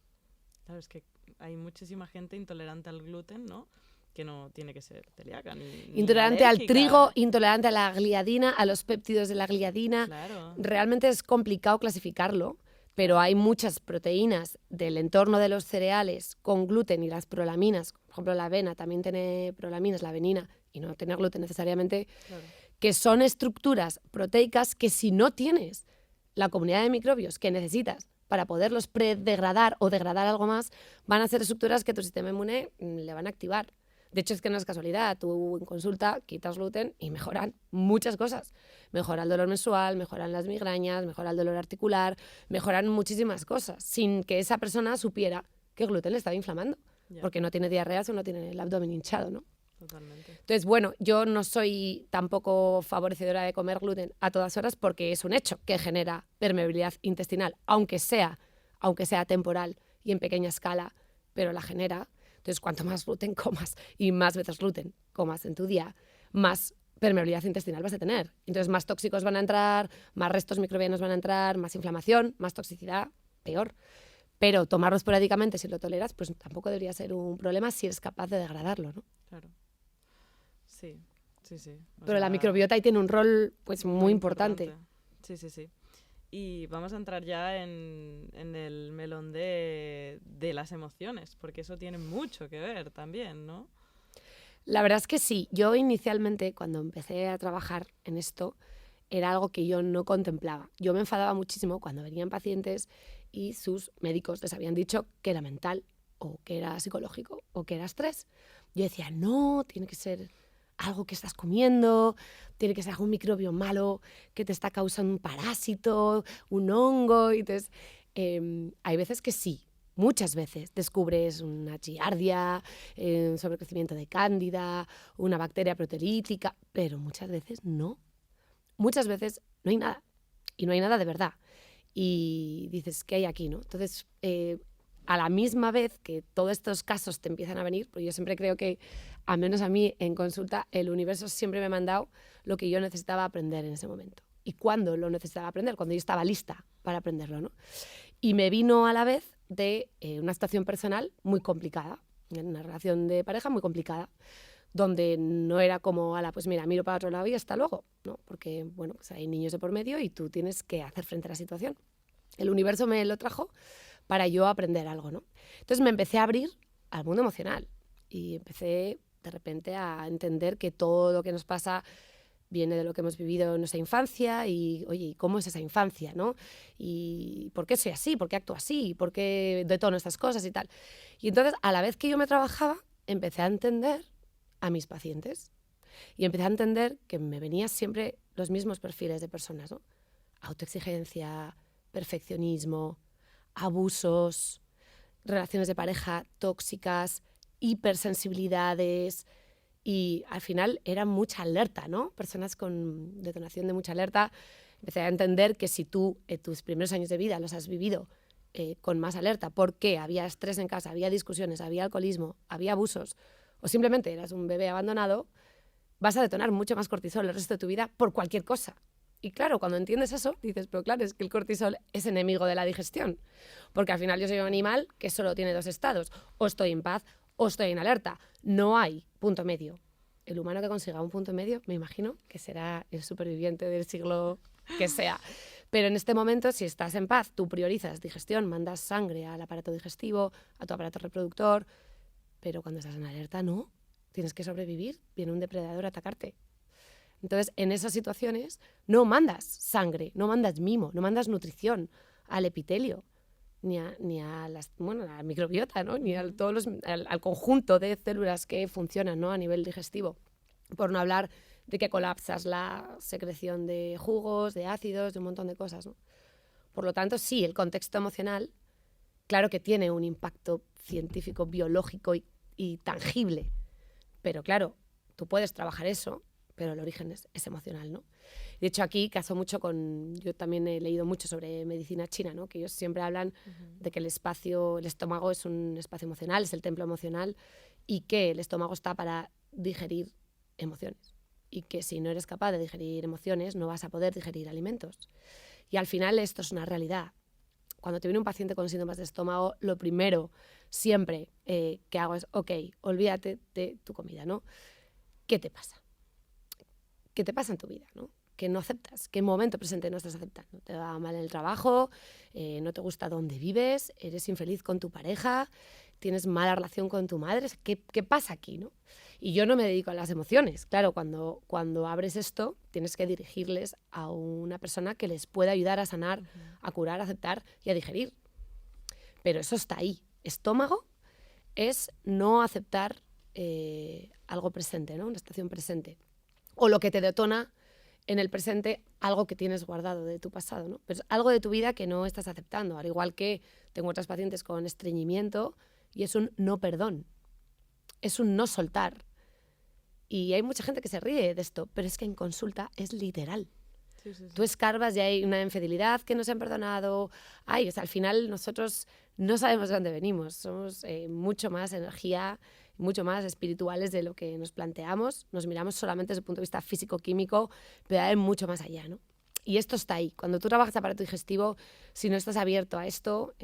Claro, es que hay muchísima gente intolerante al gluten, ¿no? que no tiene que ser celíaca ni Intolerante al alérgica. trigo, intolerante a la gliadina, a los péptidos de la gliadina. Claro. Realmente es complicado clasificarlo, pero hay muchas proteínas del entorno de los cereales con gluten y las prolaminas. Por ejemplo, la avena también tiene prolaminas, la avenina, y no tiene gluten necesariamente, Claro. que son estructuras proteicas que si no tienes la comunidad de microbios que necesitas para poderlos predegradar o degradar algo más, van a ser estructuras que tu sistema inmune le van a activar. De hecho, es que no es casualidad. Tú en consulta quitas gluten y mejoran muchas cosas. Mejora el dolor menstrual, mejoran las migrañas, mejora el dolor articular, mejoran muchísimas cosas, sin que esa persona supiera que el gluten le estaba inflamando, Ya. porque no tiene diarreas o no tiene el abdomen hinchado, ¿no? Totalmente. Entonces, bueno, yo no soy tampoco favorecedora de comer gluten a todas horas porque es un hecho que genera permeabilidad intestinal, aunque sea temporal y en pequeña escala, pero la genera. Entonces, cuanto más gluten comas y más veces gluten comas en tu día, más permeabilidad intestinal vas a tener. Entonces, más tóxicos van a entrar, más restos microbianos van a entrar, más inflamación, más toxicidad, peor. Pero tomarlo esporádicamente, si lo toleras, pues tampoco debería ser un problema si eres capaz de degradarlo, ¿no? Claro. Sí, sí, sí. O Pero la sea, microbiota ahí tiene un rol pues muy importante. Sí, sí, sí. Y vamos a entrar ya en el melón de las emociones, porque eso tiene mucho que ver también, ¿no? La verdad es que sí. Yo inicialmente, cuando empecé a trabajar en esto, era algo que yo no contemplaba. Yo me enfadaba muchísimo cuando venían pacientes y sus médicos les habían dicho que era mental o que era psicológico o que era estrés. Yo decía, no, tiene que ser algo que estás comiendo, tiene que ser algún microbio malo que te está causando un parásito, un hongo. Y entonces, hay veces que sí, muchas veces descubres una giardia, un sobrecrecimiento de cándida, una bacteria proteolítica, pero muchas veces no. Muchas veces no hay nada, y no hay nada de verdad. Y dices, ¿qué hay aquí, no? Entonces, a la misma vez que todos estos casos te empiezan a venir, porque yo siempre creo que, al menos a mí en consulta, el universo siempre me ha mandado lo que yo necesitaba aprender en ese momento. ¿Y cuándo lo necesitaba aprender? Cuando yo estaba lista para aprenderlo, ¿no? Y me vino a la vez de una situación personal muy complicada, una relación de pareja muy complicada, donde no era como, ala, pues mira, miro para otro lado y hasta luego, ¿no? Porque, bueno, pues hay niños de por medio y tú tienes que hacer frente a la situación. El universo me lo trajo para yo aprender algo, ¿no? Entonces me empecé a abrir al mundo emocional y empecé de repente a entender que todo lo que nos pasa viene de lo que hemos vivido en nuestra infancia y, oye, ¿y cómo es esa infancia, no? ¿Y por qué soy así? ¿Por qué actúo así? ¿Por qué detono estas cosas y tal? Y entonces, a la vez que yo me trabajaba, empecé a entender a mis pacientes y empecé a entender que me venían siempre los mismos perfiles de personas, ¿no? Autoexigencia, perfeccionismo, abusos, relaciones de pareja tóxicas, hipersensibilidades, y al final era mucha alerta, ¿no? Personas con detonación de mucha alerta. Empecé a entender que si tú tus primeros años de vida los has vivido con más alerta, porque había estrés en casa, había discusiones, había alcoholismo, había abusos, o simplemente eras un bebé abandonado, vas a detonar mucho más cortisol el resto de tu vida por cualquier cosa. Y claro, cuando entiendes eso, dices, pero claro, es que el cortisol es enemigo de la digestión. Porque al final yo soy un animal que solo tiene dos estados. O estoy en paz o estoy en alerta. No hay punto medio. El humano que consiga un punto medio, me imagino que será el superviviente del siglo que sea. Pero en este momento, si estás en paz, tú priorizas digestión, mandas sangre al aparato digestivo, a tu aparato reproductor. Pero cuando estás en alerta, no. Tienes que sobrevivir. Viene un depredador a atacarte. Entonces, en esas situaciones, no mandas sangre, no mandas mimo, no mandas nutrición al epitelio, ni a la microbiota, ¿no? Ni al conjunto de células que funcionan, ¿no? A nivel digestivo. Por no hablar de que colapsas la secreción de jugos, de ácidos, de un montón de cosas, ¿no? Por lo tanto, sí, el contexto emocional, claro que tiene un impacto científico, biológico y tangible. Pero claro, tú puedes trabajar eso, pero el origen es emocional, ¿no? De hecho, aquí caso mucho yo también he leído mucho sobre medicina china, ¿no? Que ellos siempre hablan de que el estómago es un espacio emocional, es el templo emocional, y que el estómago está para digerir emociones. Y que si no eres capaz de digerir emociones, no vas a poder digerir alimentos. Y al final esto es una realidad. cuando te viene un paciente con síntomas de estómago, lo primero siempre que hago es, ok, olvídate de tu comida, ¿no? ¿Qué te pasa? ¿Qué te pasa en tu vida, ¿no? Que no aceptas, que en momento presente no estás aceptando. Te va mal en el trabajo, no te gusta dónde vives, eres infeliz con tu pareja, tienes mala relación con tu madre. ¿Qué pasa aquí, no? Y yo no me dedico a las emociones. Claro, cuando abres esto, tienes que dirigirles a una persona que les pueda ayudar a sanar, a curar, a aceptar y a digerir. Pero eso está ahí. Estómago es no aceptar algo presente, ¿no? Una estación presente. O lo que te detona en el presente algo que tienes guardado de tu pasado, ¿no? Pero es algo de tu vida que no estás aceptando. Al igual que tengo otras pacientes con estreñimiento y es un no perdón. Es un no soltar. Y hay mucha gente que se ríe de esto, pero es que en consulta es literal. Sí, sí, sí. Tú escarbas y hay una infidelidad que no se han perdonado. Ay, o sea, al final nosotros no sabemos de dónde venimos. Somos mucho más energía, mucho más espirituales de lo que nos planteamos. Nos miramos solamente desde el punto de vista físico-químico, pero hay mucho más allá, ¿no? Y esto está ahí. Cuando tú trabajas aparato digestivo, si no estás abierto a esto,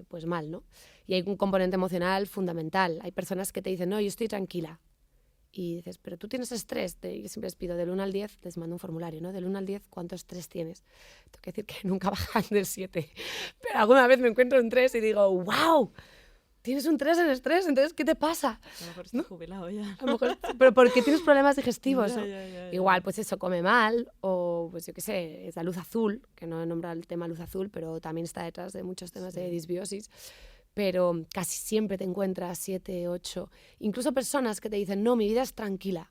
pues mal, ¿no? Y hay un componente emocional fundamental. Hay personas que te dicen, no, yo estoy tranquila. Y dices, pero tú tienes estrés. Yo siempre les pido del 1 al 10, les mando un formulario, ¿no? Del 1 al 10, ¿cuánto estrés tienes? Tengo que decir que nunca bajan del 7. Pero alguna vez me encuentro en 3 y digo, ¡wow! Tienes un 3 en estrés, entonces, ¿qué te pasa? A lo mejor estás jubilado ya. A lo mejor, pero porque tienes problemas digestivos, ¿no? Ya. Igual, pues eso, come mal, o pues yo qué sé, es la luz azul, que no he nombrado el tema luz azul, pero también está detrás de muchos temas de disbiosis. Pero casi siempre te encuentras 7, 8, incluso personas que te dicen, no, mi vida es tranquila,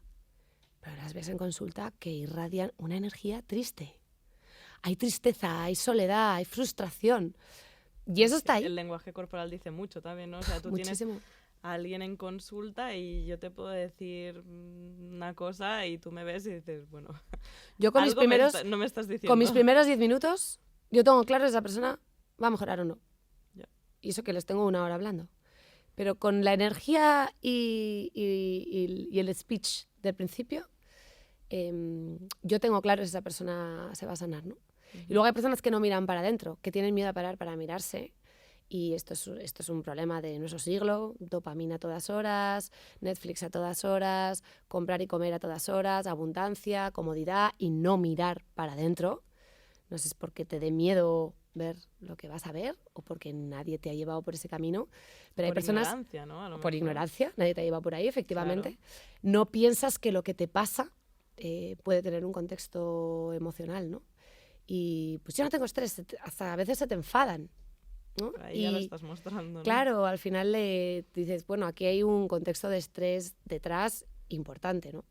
pero las ves en consulta que irradian una energía triste. Hay tristeza, hay soledad, hay frustración. Y eso está ahí. El lenguaje corporal dice mucho también, ¿no? O sea, tú Muchísimo. tienes a alguien en consulta y yo te puedo decir una cosa y tú me ves y dices, bueno, Yo con mis primeros, no me estás diciendo. con mis primeros 10 minutos, yo tengo claro si esa persona va a mejorar o no. Ya. Y eso que les tengo 1 hora hablando. Pero con la energía y el speech del principio, yo tengo claro si esa persona se va a sanar, ¿no? Y luego hay personas que no miran para adentro, que tienen miedo a parar para mirarse. Y esto es un problema de nuestro siglo. Dopamina a todas horas, Netflix a todas horas, comprar y comer a todas horas, abundancia, comodidad y no mirar para adentro. No sé si es porque te dé miedo ver lo que vas a ver o porque nadie te ha llevado por ese camino. Pero hay personas... Por ignorancia, ¿no? A lo Por mejor. ignorancia, nadie te ha llevado por ahí, efectivamente. Claro. No piensas que lo que te pasa puede tener un contexto emocional, ¿no? Y pues yo no tengo estrés, hasta a veces se te enfadan, ¿no? Ahí ya lo estás mostrando, ¿no? Claro, al final dices, bueno, aquí hay un contexto de estrés detrás importante, ¿no?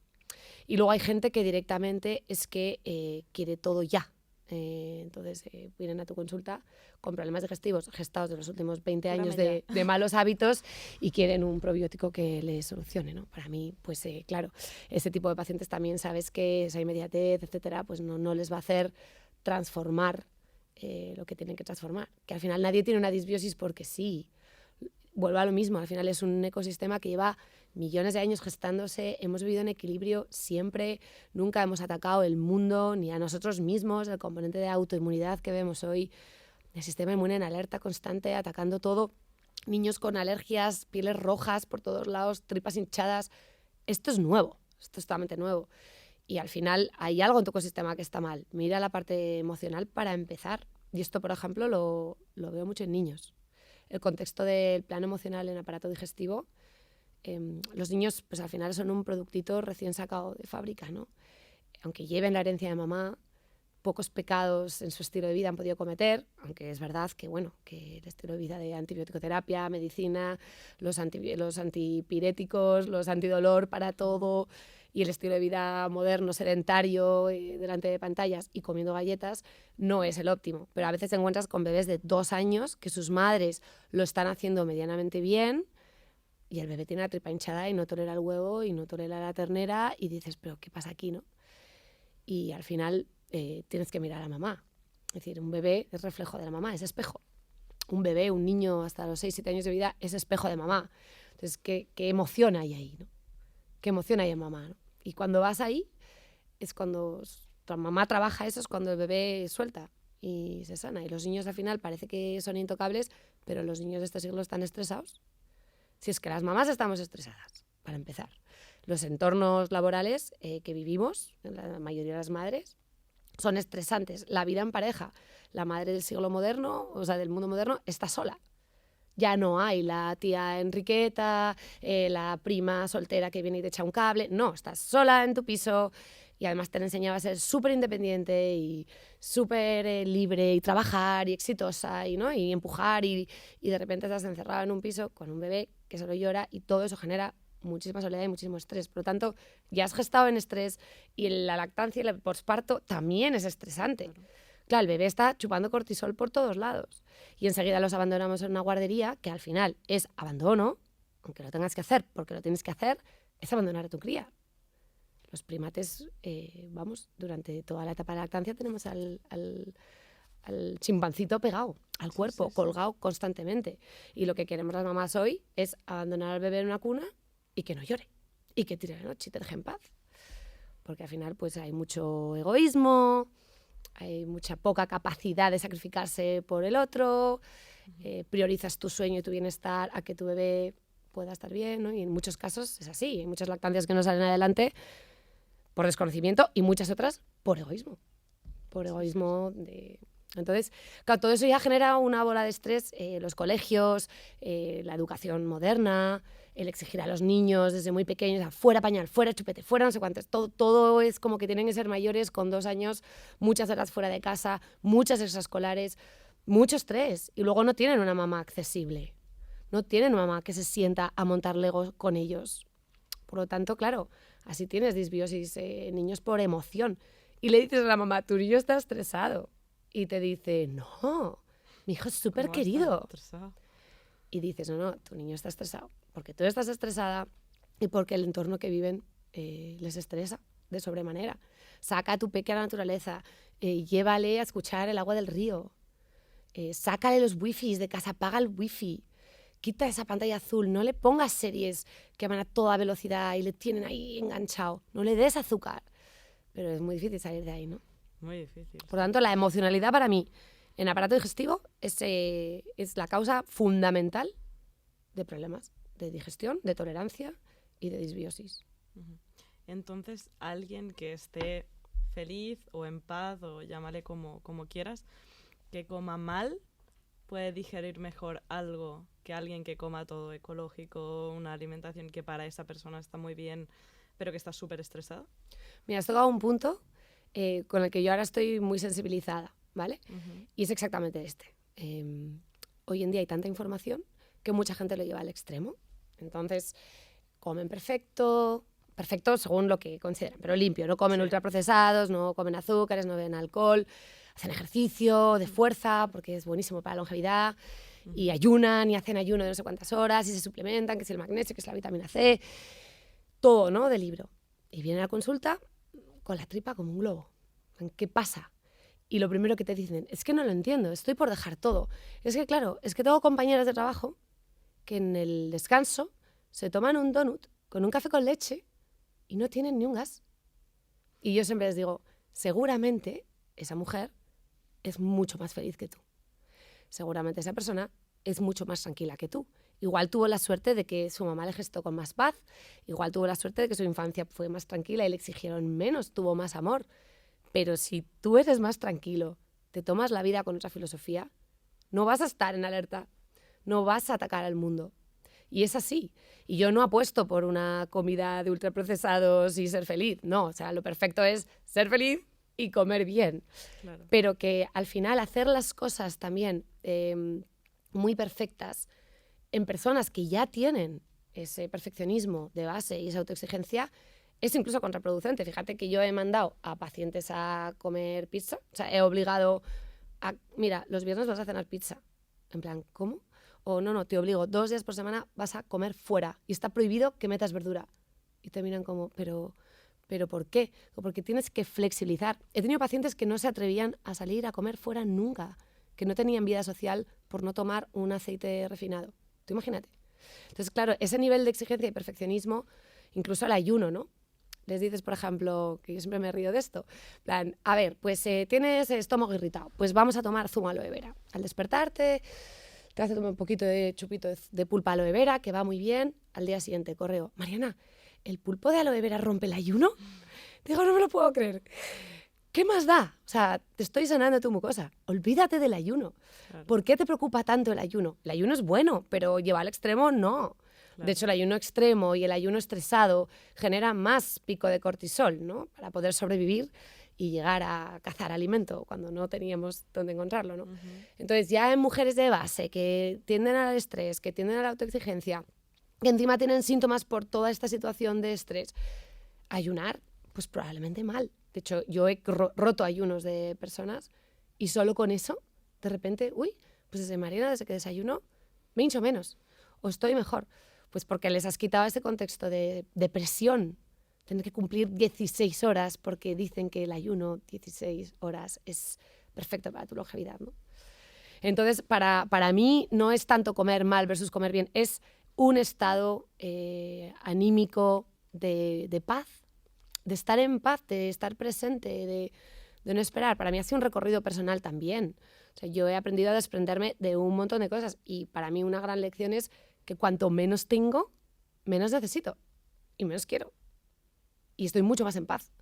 Y luego hay gente que directamente es que quiere todo ya. Entonces vienen a tu consulta con problemas digestivos gestados de los últimos 20 años de malos hábitos y quieren un probiótico que les solucione, ¿no? Para mí, pues claro, ese tipo de pacientes también sabes que esa inmediatez, etcétera, pues no les va a hacer transformar lo que tienen que transformar. Que al final nadie tiene una disbiosis porque sí. Vuelvo a lo mismo, al final es un ecosistema que lleva millones de años gestándose, hemos vivido en equilibrio siempre, nunca hemos atacado el mundo ni a nosotros mismos, el componente de autoinmunidad que vemos hoy, el sistema inmune en alerta constante, atacando todo, niños con alergias, pieles rojas por todos lados, tripas hinchadas. Esto es nuevo, esto es totalmente nuevo. Y al final hay algo en tu ecosistema que está mal. Mira la parte emocional para empezar. Y esto, por ejemplo, lo veo mucho en niños. El contexto del plano emocional en aparato digestivo, los niños pues al final son un productito recién sacado de fábrica, ¿no? Aunque lleven la herencia de mamá, pocos pecados en su estilo de vida han podido cometer, aunque es verdad que, bueno, que el estilo de vida de antibiótico-terapia, medicina, los antipiréticos, los antidolor para todo, y el estilo de vida moderno, sedentario, delante de pantallas y comiendo galletas, no es el óptimo. Pero a veces te encuentras con bebés de 2 años que sus madres lo están haciendo medianamente bien y el bebé tiene la tripa hinchada y no tolera el huevo y no tolera la ternera y dices, pero ¿qué pasa aquí, no? Y al final tienes que mirar a la mamá. Es decir, un bebé es reflejo de la mamá, es espejo. Un bebé, un niño hasta los 6, 7 años de vida es espejo de mamá. Entonces, ¿qué emoción hay ahí, no? ¿Qué emoción hay en mamá, no? Y cuando vas ahí, es cuando la mamá trabaja eso, es cuando el bebé suelta. y se sana. Y los niños al final parece que son intocables, pero los niños de este siglo están estresados. Si es que las mamás estamos estresadas, para empezar. Los entornos laborales que vivimos, la mayoría de las madres, son estresantes. La vida en pareja, la madre del siglo moderno, o sea, del mundo moderno, está sola. Ya no hay la tía Enriqueta, la prima soltera que viene y te echa un cable. No, estás sola en tu piso y además te han enseñado a ser súper independiente y súper libre y trabajar y exitosa y, ¿no? Y empujar y de repente estás encerrada en un piso con un bebé que solo llora y todo eso genera muchísima soledad y muchísimo estrés. Por lo tanto, ya has gestado en estrés y la lactancia y el posparto también es estresante. Claro, el bebé está chupando cortisol por todos lados y enseguida los abandonamos en una guardería que al final es abandono, aunque lo tengas que hacer porque lo tienes que hacer, es abandonar a tu cría. Los primates, durante toda la etapa de lactancia tenemos al chimpancito pegado al cuerpo, colgado constantemente. Y lo que queremos las mamás hoy es abandonar al bebé en una cuna y que no llore y que tire la noche y te deje en paz. Porque al final pues hay mucho egoísmo, hay mucha poca capacidad de sacrificarse por el otro, priorizas tu sueño y tu bienestar a que tu bebé pueda estar bien, ¿no? Y en muchos casos es así, hay muchas lactancias que no salen adelante por desconocimiento y muchas otras por egoísmo. Entonces, claro, todo eso ya genera una bola de estrés, los colegios, la educación moderna, el exigir a los niños desde muy pequeños, o sea, fuera pañal, fuera chupete, fuera no sé cuántos, todo es como que tienen que ser mayores con 2 años, muchas horas fuera de casa, muchas extraescolares, mucho estrés. Y luego no tienen una mamá accesible, no tienen una mamá que se sienta a montar Legos con ellos. Por lo tanto, claro, así tienes disbiosis, niños por emoción. Y le dices a la mamá, tu niño está estresado. Y te dice, no, mi hijo es súper querido. Y dices, no, tu niño está estresado. Porque tú estás estresada y porque el entorno que viven les estresa de sobremanera. Saca a tu pequeña naturaleza, llévale a escuchar el agua del río, sácale los wifis de casa, apaga el wifi, quita esa pantalla azul, no le pongas series que van a toda velocidad y le tienen ahí enganchado, no le des azúcar. Pero es muy difícil salir de ahí, ¿no? Muy difícil. Por lo tanto, la emocionalidad para mí en aparato digestivo es la causa fundamental de problemas de digestión, de tolerancia y de disbiosis. Entonces, alguien que esté feliz o en paz, o llámale como quieras, que coma mal, puede digerir mejor algo que alguien que coma todo ecológico, una alimentación que para esa persona está muy bien, pero que está súper estresada. Mira, has tocado un punto con el que yo ahora estoy muy sensibilizada, ¿vale? Y es exactamente este. Hoy en día hay tanta información que mucha gente lo lleva al extremo. Entonces, comen perfecto según lo que consideran, pero limpio. No comen ultraprocesados, no comen azúcares, no beben alcohol, hacen ejercicio de fuerza porque es buenísimo para la longevidad, y ayunan y hacen ayuno de no sé cuántas horas y se suplementan, que es el magnesio, que es la vitamina C, todo, ¿no? De libro. Y vienen a la consulta con la tripa como un globo. ¿Qué pasa? Y lo primero que te dicen, es que no lo entiendo, estoy por dejar todo. Es que claro, es que tengo compañeras de trabajo que en el descanso se toman un donut con un café con leche y no tienen ni un gas. Y yo siempre les digo, seguramente esa mujer es mucho más feliz que tú. Seguramente esa persona es mucho más tranquila que tú. Igual tuvo la suerte de que su mamá le gestó con más paz, igual tuvo la suerte de que su infancia fue más tranquila y le exigieron menos, tuvo más amor. Pero si tú eres más tranquilo, te tomas la vida con otra filosofía, no vas a estar en alerta, no vas a atacar al mundo. Y es así. Y yo no apuesto por una comida de ultraprocesados y ser feliz. No, o sea, lo perfecto es ser feliz y comer bien. Claro. Pero que al final hacer las cosas también muy perfectas en personas que ya tienen ese perfeccionismo de base y esa autoexigencia es incluso contraproducente. Fíjate que yo he mandado a pacientes a comer pizza. O sea, he obligado a, mira, los viernes vas a cenar pizza. En plan, ¿cómo? O no, te obligo, 2 días por semana vas a comer fuera y está prohibido que metas verdura. Y te miran como, ¿pero por qué? Porque tienes que flexibilizar. He tenido pacientes que no se atrevían a salir a comer fuera nunca, que no tenían vida social por no tomar un aceite refinado. Tú imagínate. Entonces, claro, ese nivel de exigencia y perfeccionismo, incluso el ayuno, ¿no? les dices, por ejemplo, que yo siempre me río de esto, plan, a ver, pues tienes el estómago irritado, pues vamos a tomar zumo aloe vera. Al despertarte, te vas a tomar un poquito de chupito de pulpa aloe vera, que va muy bien. Al día siguiente, correo, Mariana, ¿el pulpo de aloe vera rompe el ayuno? Digo, no me lo puedo creer. ¿Qué más da? O sea, te estoy sanando tu mucosa. Olvídate del ayuno. Claro. ¿Por qué te preocupa tanto el ayuno? El ayuno es bueno, pero llevar al extremo no. Claro. De hecho, el ayuno extremo y el ayuno estresado generan más pico de cortisol, ¿no? Para poder sobrevivir y llegar a cazar alimento cuando no teníamos dónde encontrarlo, ¿no? Entonces, ya en mujeres de base que tienden al estrés, que tienden a la autoexigencia, que encima tienen síntomas por toda esta situación de estrés, ayunar, pues probablemente mal. De hecho, yo he roto ayunos de personas y solo con eso, de repente, uy, pues desde Mariana, desde que desayuno, me hincho menos o estoy mejor. Pues porque les has quitado ese contexto de presión, tener que cumplir 16 horas porque dicen que el ayuno 16 horas es perfecto para tu longevidad, ¿no? Entonces, para mí no es tanto comer mal versus comer bien, es un estado anímico de paz, de estar en paz, de estar presente, de no esperar. Para mí ha sido un recorrido personal también. O sea, yo he aprendido a desprenderme de un montón de cosas y para mí una gran lección es que cuanto menos tengo, menos necesito y menos quiero. Y estoy mucho más en paz.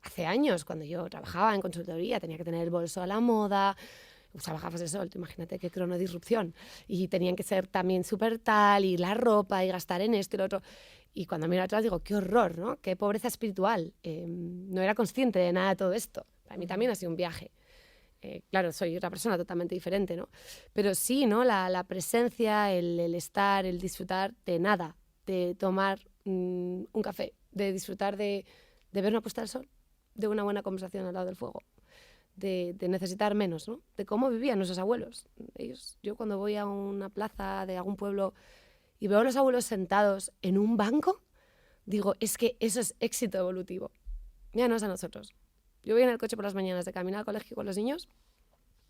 Hace años, cuando yo trabajaba en consultoría, tenía que tener el bolso a la moda, usaba gafas de sol, tú imagínate qué cronodisrupción. Y tenían que ser también súper tal, y la ropa, y gastar en esto y lo otro. Y cuando miro atrás digo, qué horror, ¿no? Qué pobreza espiritual. No era consciente de nada de todo esto. Para mí también ha sido un viaje. Claro, soy otra persona totalmente diferente, ¿no? Pero sí, ¿no? La presencia, el estar, el disfrutar de nada, de tomar un café, de disfrutar de ver una puesta del sol, de una buena conversación al lado del fuego, de necesitar menos, ¿no? De cómo vivían nuestros abuelos. Yo cuando voy a una plaza de algún pueblo y veo a los abuelos sentados en un banco, digo, es que eso es éxito evolutivo. Ya no es a nosotros. Yo voy en el coche por las mañanas de camino al colegio con los niños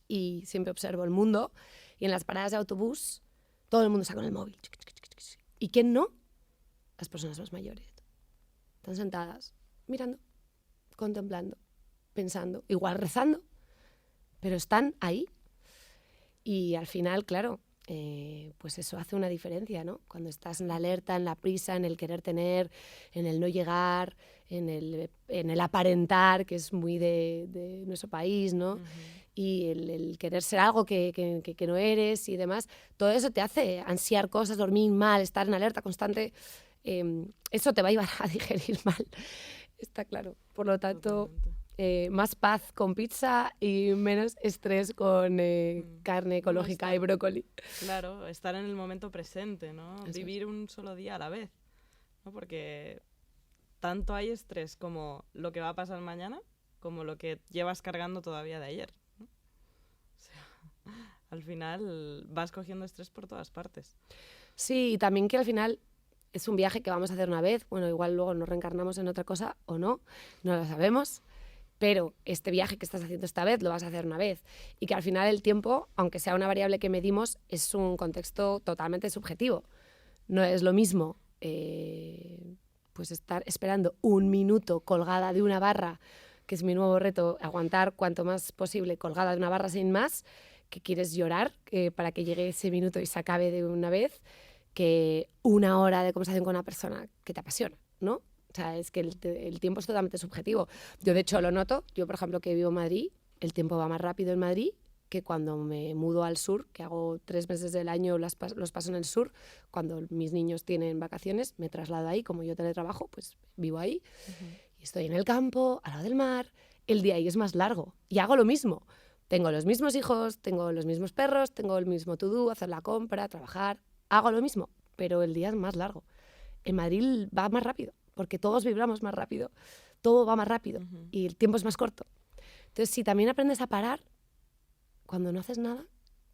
y siempre observo el mundo y en las paradas de autobús todo el mundo está con el móvil. ¿Y quién no? Las personas más mayores. Están sentadas, mirando, contemplando, pensando, igual rezando, pero están ahí. Y al final, claro, pues eso hace una diferencia, ¿no? Cuando estás en la alerta, en la prisa, en el querer tener, en el no llegar, en el aparentar, que es muy de nuestro país, ¿no? Y el querer ser algo que no eres y demás, todo eso te hace ansiar cosas, dormir mal, estar en alerta constante. Eso te va a llevar a digerir mal, está claro. Por lo tanto, más paz con pizza y menos estrés con carne ecológica y brócoli. Claro, estar en el momento presente, ¿no? Eso Vivir un solo día a la vez, ¿no? Porque tanto hay estrés como lo que va a pasar mañana, como lo que llevas cargando todavía de ayer, ¿no? O sea, al final vas cogiendo estrés por todas partes. Sí, y también que al final es un viaje que vamos a hacer una vez, bueno, igual luego nos reencarnamos en otra cosa o no lo sabemos, pero este viaje que estás haciendo esta vez lo vas a hacer una vez. Y que al final el tiempo, aunque sea una variable que medimos, es un contexto totalmente subjetivo. No es lo mismo pues estar esperando un minuto colgada de una barra, que es mi nuevo reto, aguantar cuanto más posible colgada de una barra sin más, que quieres llorar para que llegue ese minuto y se acabe de una vez, que una hora de conversación con una persona que te apasiona, ¿no? O sea, es que el tiempo es totalmente subjetivo. Yo, de hecho, lo noto. Yo, por ejemplo, que vivo en Madrid, el tiempo va más rápido en Madrid que cuando me mudo al sur, que hago 3 meses del año, los paso en el sur. Cuando mis niños tienen vacaciones, me traslado ahí. Como yo teletrabajo, pues vivo ahí. Y estoy en el campo, al lado del mar. El día ahí es más largo. Y hago lo mismo. Tengo los mismos hijos, tengo los mismos perros, tengo el mismo to-do, hacer la compra, trabajar. Hago lo mismo, pero el día es más largo. En Madrid va más rápido, porque todos vibramos más rápido. Todo va más rápido y el tiempo es más corto. Entonces, si también aprendes a parar, cuando no haces nada,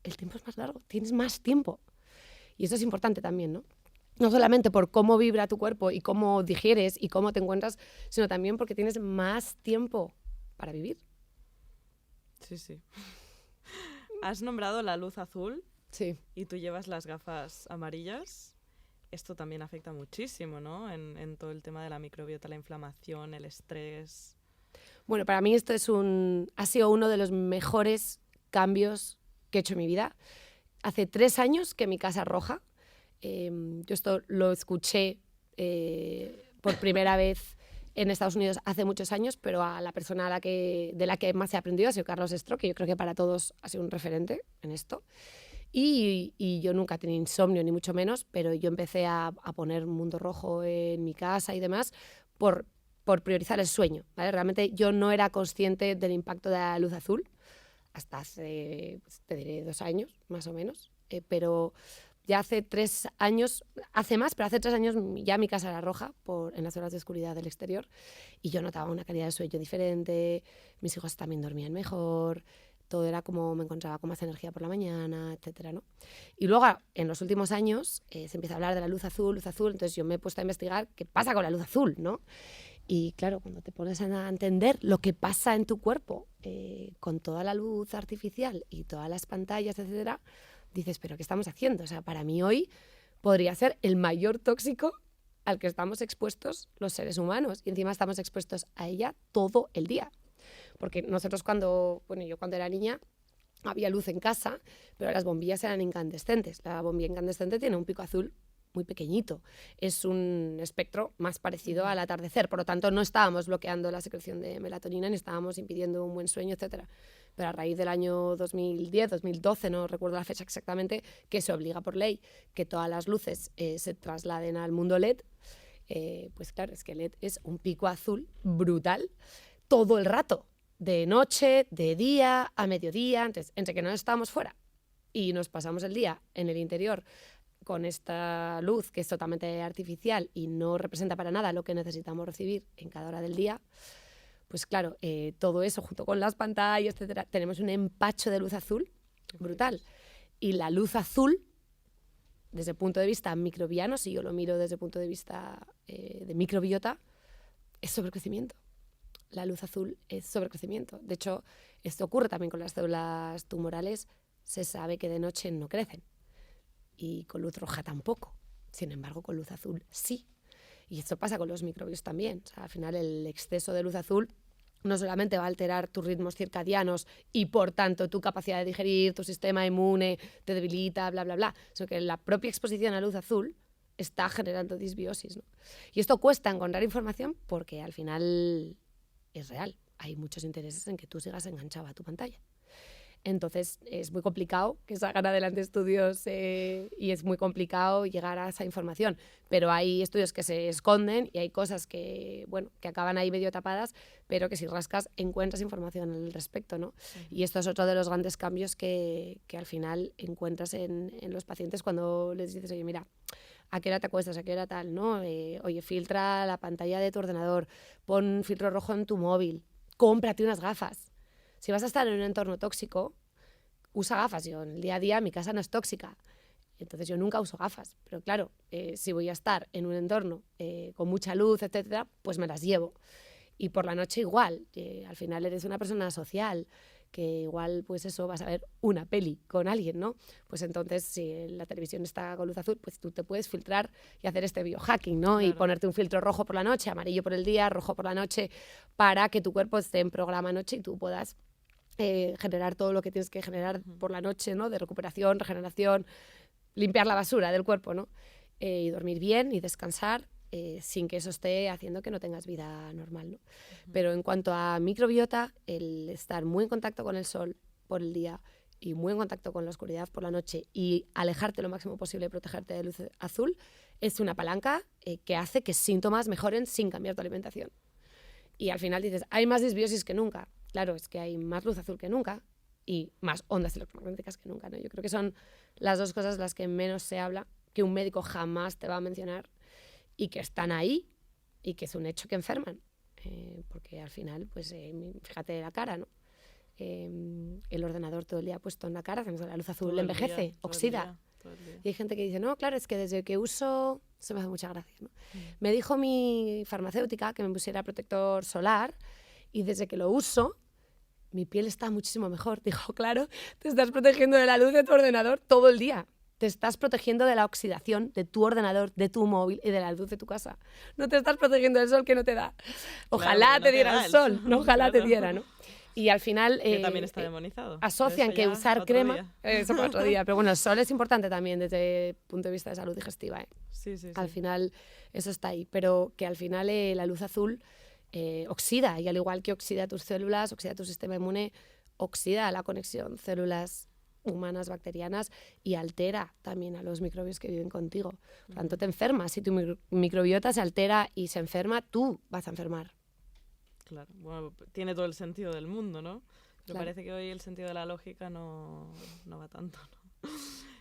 el tiempo es más largo, tienes más tiempo. Y eso es importante también, ¿no? No solamente por cómo vibra tu cuerpo y cómo digieres y cómo te encuentras, sino también porque tienes más tiempo para vivir. Sí, sí. Has nombrado la luz azul. Sí. Y tú llevas las gafas amarillas. esto también afecta muchísimo, ¿no? En todo el tema de la microbiota, la inflamación, el estrés. Bueno, para mí esto ha sido uno de los mejores cambios que he hecho en mi vida. Hace 3 años que mi casa es roja. Yo esto lo escuché por primera vez en Estados Unidos hace muchos años, pero a la persona de la que más he aprendido ha sido Carlos Estro, que yo creo que para todos ha sido un referente en esto. Y yo nunca he tenido insomnio, ni mucho menos, pero yo empecé a poner mundo rojo en mi casa y demás por priorizar el sueño, ¿vale? Realmente yo no era consciente del impacto de la luz azul hasta hace, te diré, 2 años, más o menos. Pero ya hace 3 años, hace más, pero hace 3 años ya mi casa era roja en las horas de oscuridad del exterior y yo notaba una calidad de sueño diferente, mis hijos también dormían mejor, todo era como me encontraba con más energía por la mañana, etcétera, ¿no? Y luego, en los últimos años, se empieza a hablar de la luz azul, entonces yo me he puesto a investigar qué pasa con la luz azul, ¿no? Y claro, cuando te pones a entender lo que pasa en tu cuerpo con toda la luz artificial y todas las pantallas, etcétera, dices, ¿pero qué estamos haciendo? O sea, para mí hoy podría ser el mayor tóxico al que estamos expuestos los seres humanos y encima estamos expuestos a ella todo el día. Porque nosotros yo cuando era niña había luz en casa, pero las bombillas eran incandescentes. La bombilla incandescente tiene un pico azul muy pequeñito. Es un espectro más parecido al atardecer. Por lo tanto, no estábamos bloqueando la secreción de melatonina ni estábamos impidiendo un buen sueño, etcétera. Pero a raíz del año 2010, 2012, no recuerdo la fecha exactamente, que se obliga por ley que todas las luces se trasladen al mundo LED, pues claro, es que LED es un pico azul brutal todo el rato, de noche, de día, a mediodía. Entonces, entre que no estábamos fuera y nos pasamos el día en el interior con esta luz que es totalmente artificial y no representa para nada lo que necesitamos recibir en cada hora del día, pues claro, todo eso junto con las pantallas, etcétera, tenemos un empacho de luz azul brutal. Y la luz azul, desde el punto de vista microbiano, si yo lo miro desde el punto de vista de microbiota, es sobrecrecimiento. La luz azul es sobrecrecimiento. De hecho, esto ocurre también con las células tumorales. Se sabe que de noche no crecen. Y con luz roja tampoco. Sin embargo, con luz azul sí. Y esto pasa con los microbios también. O sea, al final el exceso de luz azul no solamente va a alterar tus ritmos circadianos y por tanto tu capacidad de digerir, tu sistema inmune te debilita, bla, bla, bla, sino que la propia exposición a luz azul está generando disbiosis, ¿no? Y esto cuesta encontrar información porque al final es real. Hay muchos intereses en que tú sigas enganchado a tu pantalla. Entonces es muy complicado que salgan adelante estudios y es muy complicado llegar a esa información. Pero hay estudios que se esconden y hay cosas que, bueno, que acaban ahí medio tapadas, pero que si rascas encuentras información al respecto, ¿no? Y esto es otro de los grandes cambios que al final encuentras en los pacientes cuando les dices, oye, mira, ¿a qué hora te acuestas? ¿A qué hora tal? ¿No? Oye, filtra la pantalla de tu ordenador, pon filtro rojo en tu móvil, cómprate unas gafas. Si vas a estar en un entorno tóxico, usa gafas. Yo en el día a día mi casa no es tóxica, entonces yo nunca uso gafas. Pero claro, si voy a estar en un entorno con mucha luz, etcétera, pues me las llevo. Y por la noche igual. Al final eres una persona social, que igual, pues eso, vas a ver una peli con alguien, ¿no? Pues entonces, si la televisión está con luz azul, pues tú te puedes filtrar y hacer este biohacking, ¿no? Claro. Y ponerte un filtro rojo por la noche, amarillo por el día, rojo por la noche, para que tu cuerpo esté en programa noche y tú puedas generar todo lo que tienes que generar por la noche, ¿no? De recuperación, regeneración, limpiar la basura del cuerpo, ¿no? Y dormir bien y descansar sin que eso esté haciendo que no tengas vida normal, ¿no? Pero en cuanto a microbiota, el estar muy en contacto con el sol por el día y muy en contacto con la oscuridad por la noche y alejarte lo máximo posible y protegerte de luz azul es una palanca que hace que síntomas mejoren sin cambiar tu alimentación. Y al final dices, hay más disbiosis que nunca. Claro, es que hay más luz azul que nunca y más ondas electromagnéticas que nunca, ¿no? Yo creo que son las dos cosas de las que menos se habla, que un médico jamás te va a mencionar y que están ahí y que es un hecho que enferman. Porque al final, pues fíjate la cara, ¿no? El ordenador todo el día puesto en la cara, la luz azul envejece, oxida. Y hay gente que dice, no, claro, es que desde que uso... Se me hace mucha gracia, ¿no? Me dijo mi farmacéutica que me pusiera protector solar y desde que lo uso, mi piel está muchísimo mejor. Dijo, claro, te estás protegiendo de la luz de tu ordenador todo el día. te estás protegiendo de la oxidación de tu ordenador, de tu móvil y de la luz de tu casa. No te estás protegiendo del sol que no te da. Ojalá Claro, te diera el sol, no ojalá te claro. diera, ¿no? Y al final Que también está demonizado. asocian Pero que eso ya usar otro crema... día. Eso para otro día. Pero bueno, el sol es importante también desde el punto de vista de salud digestiva, ¿eh? Sí, sí, sí. Al final eso está ahí. Pero que al final la luz azul oxida. Y al igual que oxida tus células, oxida tu sistema inmune, oxida la conexión células humanas, bacterianas, y altera también a los microbios que viven contigo. Por tanto, te enfermas. Si tu microbiota se altera y se enferma, tú vas a enfermar. Claro, bueno, tiene todo el sentido del mundo, ¿no? Pero Claro. parece que hoy el sentido de la lógica no va tanto, ¿no?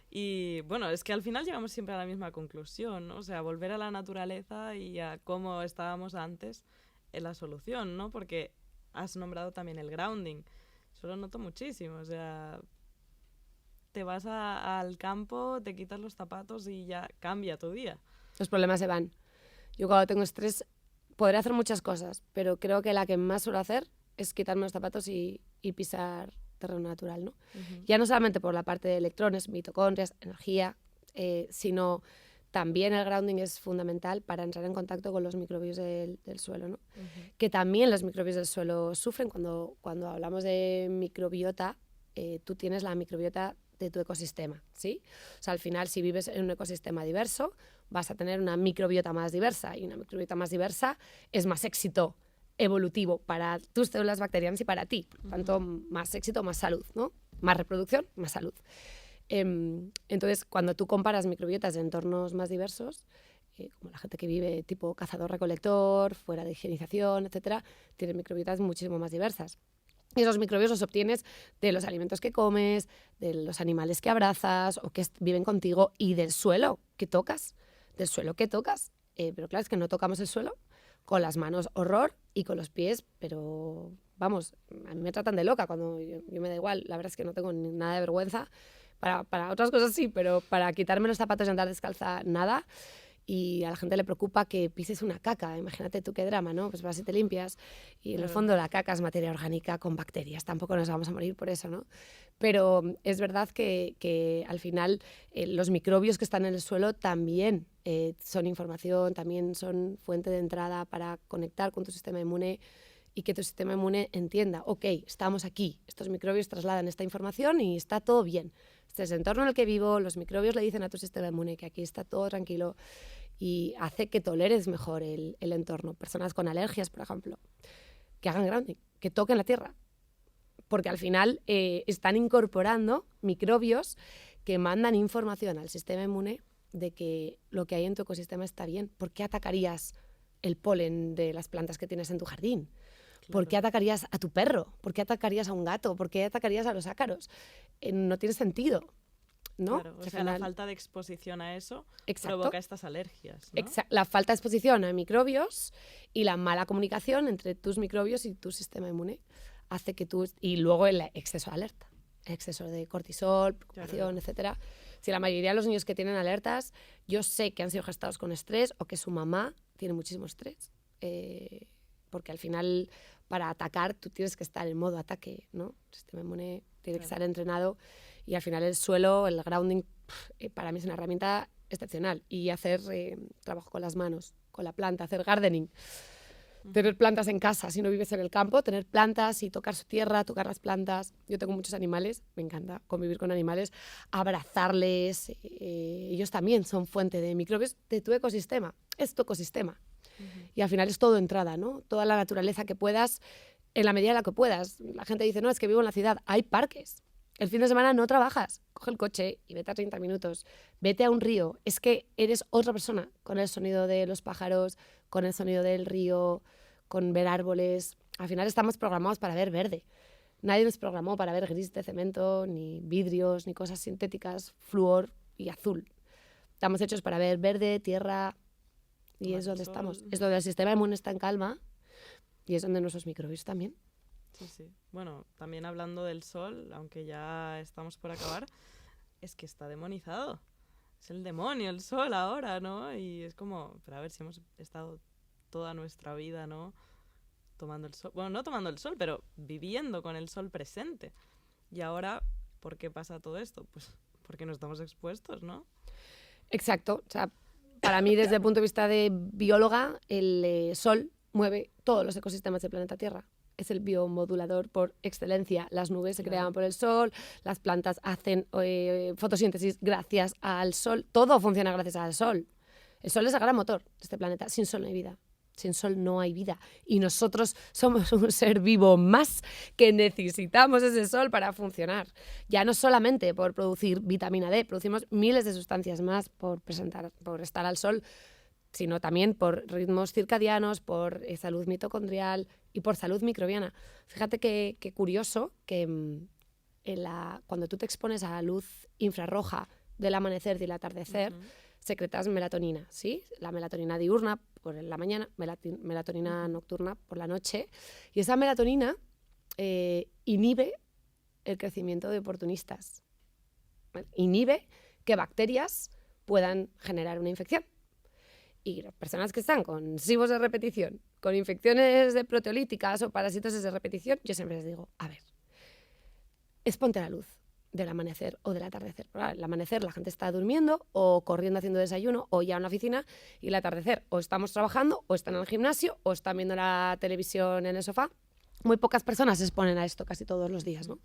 Y bueno, es que al final llegamos siempre a la misma conclusión, ¿no? O sea, volver a la naturaleza y a cómo estábamos antes es la solución, ¿no? Porque has nombrado también el grounding. Eso lo noto muchísimo, o sea, te vas al campo, te quitas los zapatos y ya cambia tu día. Los problemas se van. Yo cuando tengo estrés podré hacer muchas cosas, pero creo que la que más suelo hacer es quitarme los zapatos y pisar terreno natural, ¿no? Ya no solamente por la parte de electrones, mitocondrias, energía, sino también el grounding es fundamental para entrar en contacto con los microbios del suelo, ¿no? Que también los microbios del suelo sufren. Cuando hablamos de microbiota, tú tienes la microbiota de tu ecosistema, ¿sí? O sea, al final, si vives en un ecosistema diverso, vas a tener una microbiota más diversa, y una microbiota más diversa es más éxito evolutivo para tus células bacterianas y para ti. Por tanto, más éxito, más salud, ¿no? Más reproducción, más salud. Entonces, cuando tú comparas microbiotas de entornos más diversos, como la gente que vive tipo cazador-recolector, fuera de higienización, etcétera, tiene microbiotas muchísimo más diversas. Y esos microbios los obtienes de los alimentos que comes, de los animales que abrazas o que viven contigo y del suelo que tocas. Del suelo que tocas. Pero claro, es que no tocamos el suelo. Con las manos horror y con los pies, pero vamos, a mí me tratan de loca cuando yo me da igual. La verdad es que no tengo nada de vergüenza. Para otras cosas sí, pero para quitarme los zapatos y andar descalza, nada. Y a la gente le preocupa que pises una caca. Imagínate tú qué drama, ¿no? Pues vas y te limpias. Y en el fondo la caca es materia orgánica con bacterias. Tampoco nos vamos a morir por eso, ¿no? Pero es verdad que al final los microbios que están en el suelo también son información, también son fuente de entrada para conectar con tu sistema inmune y que tu sistema inmune entienda, ok, estamos aquí, estos microbios trasladan esta información y está todo bien. Este es el entorno en el que vivo, los microbios le dicen a tu sistema inmune que aquí está todo tranquilo y hace que toleres mejor el entorno. Personas con alergias, por ejemplo, que hagan grounding, que toquen la tierra, porque al final están incorporando microbios que mandan información al sistema inmune de que lo que hay en tu ecosistema está bien. ¿Por qué atacarías el polen de las plantas que tienes en tu jardín? Claro. ¿Por qué atacarías a tu perro? ¿Por qué atacarías a un gato? ¿Por qué atacarías a los ácaros? No tiene sentido, ¿no? Claro, o sea, la falta de exposición a eso provoca estas alergias, ¿no? La falta de exposición a microbios y la mala comunicación entre tus microbios y tu sistema inmune hace que tú... Y luego el exceso de alerta, el exceso de cortisol, preocupación, etcétera. Si la mayoría de los niños que tienen alertas, yo sé que han sido gestados con estrés o que su mamá tiene muchísimo estrés. Porque al final, para atacar, tú tienes que estar en modo ataque, ¿no? El sistema inmune tiene que estar entrenado y al final el suelo, el grounding, para mí es una herramienta excepcional. Y hacer trabajo con las manos, con la planta, hacer gardening. Tener plantas en casa, si no vives en el campo, tener plantas y tocar su tierra, tocar las plantas. Yo tengo muchos animales, me encanta convivir con animales, abrazarles. Ellos también son fuente de microbios de tu ecosistema. Es tu ecosistema. Y al final es todo entrada, ¿no? Toda la naturaleza que puedas, en la medida en la que puedas. La gente dice, no, es que vivo en la ciudad. Hay parques. El fin de semana no trabajas. Coge el coche y vete a 30 minutos. Vete a un río. Es que eres otra persona con el sonido de los pájaros, con el sonido del río, con ver árboles. Al final estamos programados para ver verde. Nadie nos programó para ver gris de cemento, ni vidrios, ni cosas sintéticas, flúor y azul. Estamos hechos para ver verde, tierra, y es donde estamos. Es donde el sistema inmune está en calma y es donde nuestros microbios también. Sí, sí. Bueno, también hablando del sol, aunque ya estamos por acabar, es que está demonizado. Es el demonio, el sol ahora, ¿no? Y es como, pero a ver si hemos estado toda nuestra vida, ¿no? Tomando el sol. Bueno, no tomando el sol, pero viviendo con el sol presente. Y ahora, ¿por qué pasa todo esto? Pues porque no estamos expuestos, ¿no? Exacto. O sea, para mí, desde el punto de vista de bióloga, el sol mueve todos los ecosistemas del planeta Tierra. Es el biomodulador por excelencia. Las nubes se crean por el sol, las plantas hacen fotosíntesis gracias al sol. Todo funciona gracias al sol. El sol es el gran motor de este planeta. Sin sol no hay vida. Sin sol no hay vida. Y nosotros somos un ser vivo más que necesitamos ese sol para funcionar. Ya no solamente por producir vitamina D, producimos miles de sustancias más por estar al sol, sino también por ritmos circadianos, por salud mitocondrial y por salud microbiana. Fíjate qué curioso que cuando tú te expones a la luz infrarroja del amanecer y del atardecer, secretas melatonina, ¿sí? La melatonina diurna por la mañana, melatonina nocturna por la noche. Y esa melatonina inhibe el crecimiento de oportunistas. ¿Vale? Inhibe que bacterias puedan generar una infección. Y las personas que están con SIBOs de repetición, con infecciones de proteolíticas o parasitosis de repetición, yo siempre les digo, a ver, exponte a la luz del amanecer o del atardecer. El amanecer la gente está durmiendo o corriendo haciendo desayuno o ya en la oficina, y el atardecer o estamos trabajando o están en el gimnasio o están viendo la televisión en el sofá. Muy pocas personas se exponen a esto casi todos los días, ¿no?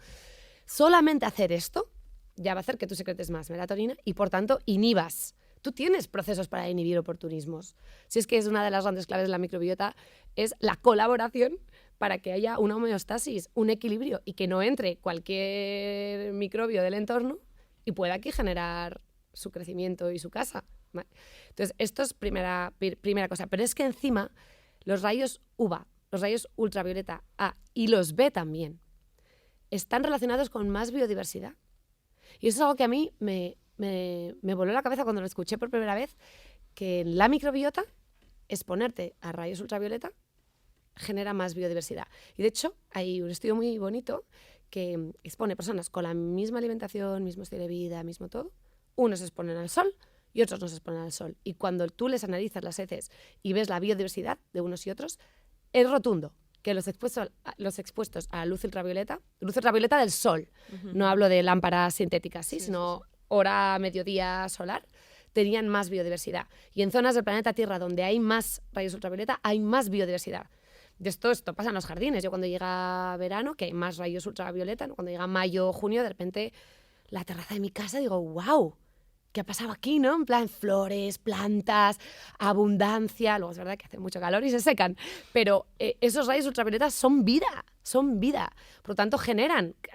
Solamente hacer esto ya va a hacer que tú secretes más melatonina y por tanto inhibas. Tú tienes procesos para inhibir oportunismos. Si es que es una de las grandes claves de la microbiota, es la colaboración para que haya una homeostasis, un equilibrio y que no entre cualquier microbio del entorno y pueda aquí generar su crecimiento y su casa. ¿Vale? Entonces, esto es primera cosa. Pero es que encima los rayos UVA, los rayos ultravioleta A y los B también, están relacionados con más biodiversidad. Y eso es algo que a mí me voló la cabeza cuando lo escuché por primera vez, que en la microbiota exponerte a rayos ultravioleta genera más biodiversidad. Y de hecho hay un estudio muy bonito que expone personas con la misma alimentación, mismo estilo de vida, mismo todo. Unos se exponen al sol y otros no se exponen al sol. Y cuando tú les analizas las heces y ves la biodiversidad de unos y otros, es rotundo que los expuestos a la luz ultravioleta del sol, no hablo de lámparas sintéticas, sino hora mediodía solar, tenían más biodiversidad. Y en zonas del planeta Tierra donde hay más rayos ultravioleta, hay más biodiversidad. De esto pasa en los jardines. Yo cuando llega verano, que hay más rayos ultravioleta, ¿no? Cuando llega mayo, junio, de repente la terraza de mi casa digo, wow, ¿qué ha pasado aquí, no? En plan, flores, plantas, abundancia. Luego es verdad que hace mucho calor y se secan. Pero esos rayos ultravioletas son vida, son vida. Por lo tanto,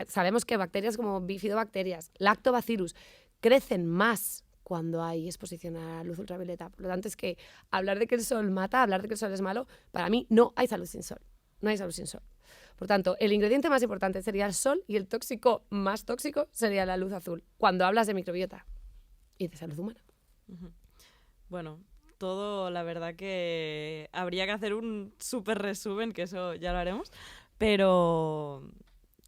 sabemos que bacterias como bifidobacterias, lactobacillus, crecen más cuando hay exposición a la luz ultravioleta. Por lo tanto, es que hablar de que el sol mata, hablar de que el sol es malo, para mí no hay salud sin sol. No hay salud sin sol. Por tanto, el ingrediente más importante sería el sol y el tóxico más tóxico sería la luz azul, cuando hablas de microbiota y de salud humana. Bueno, todo, la verdad que habría que hacer un súper resumen, que eso ya lo haremos, pero...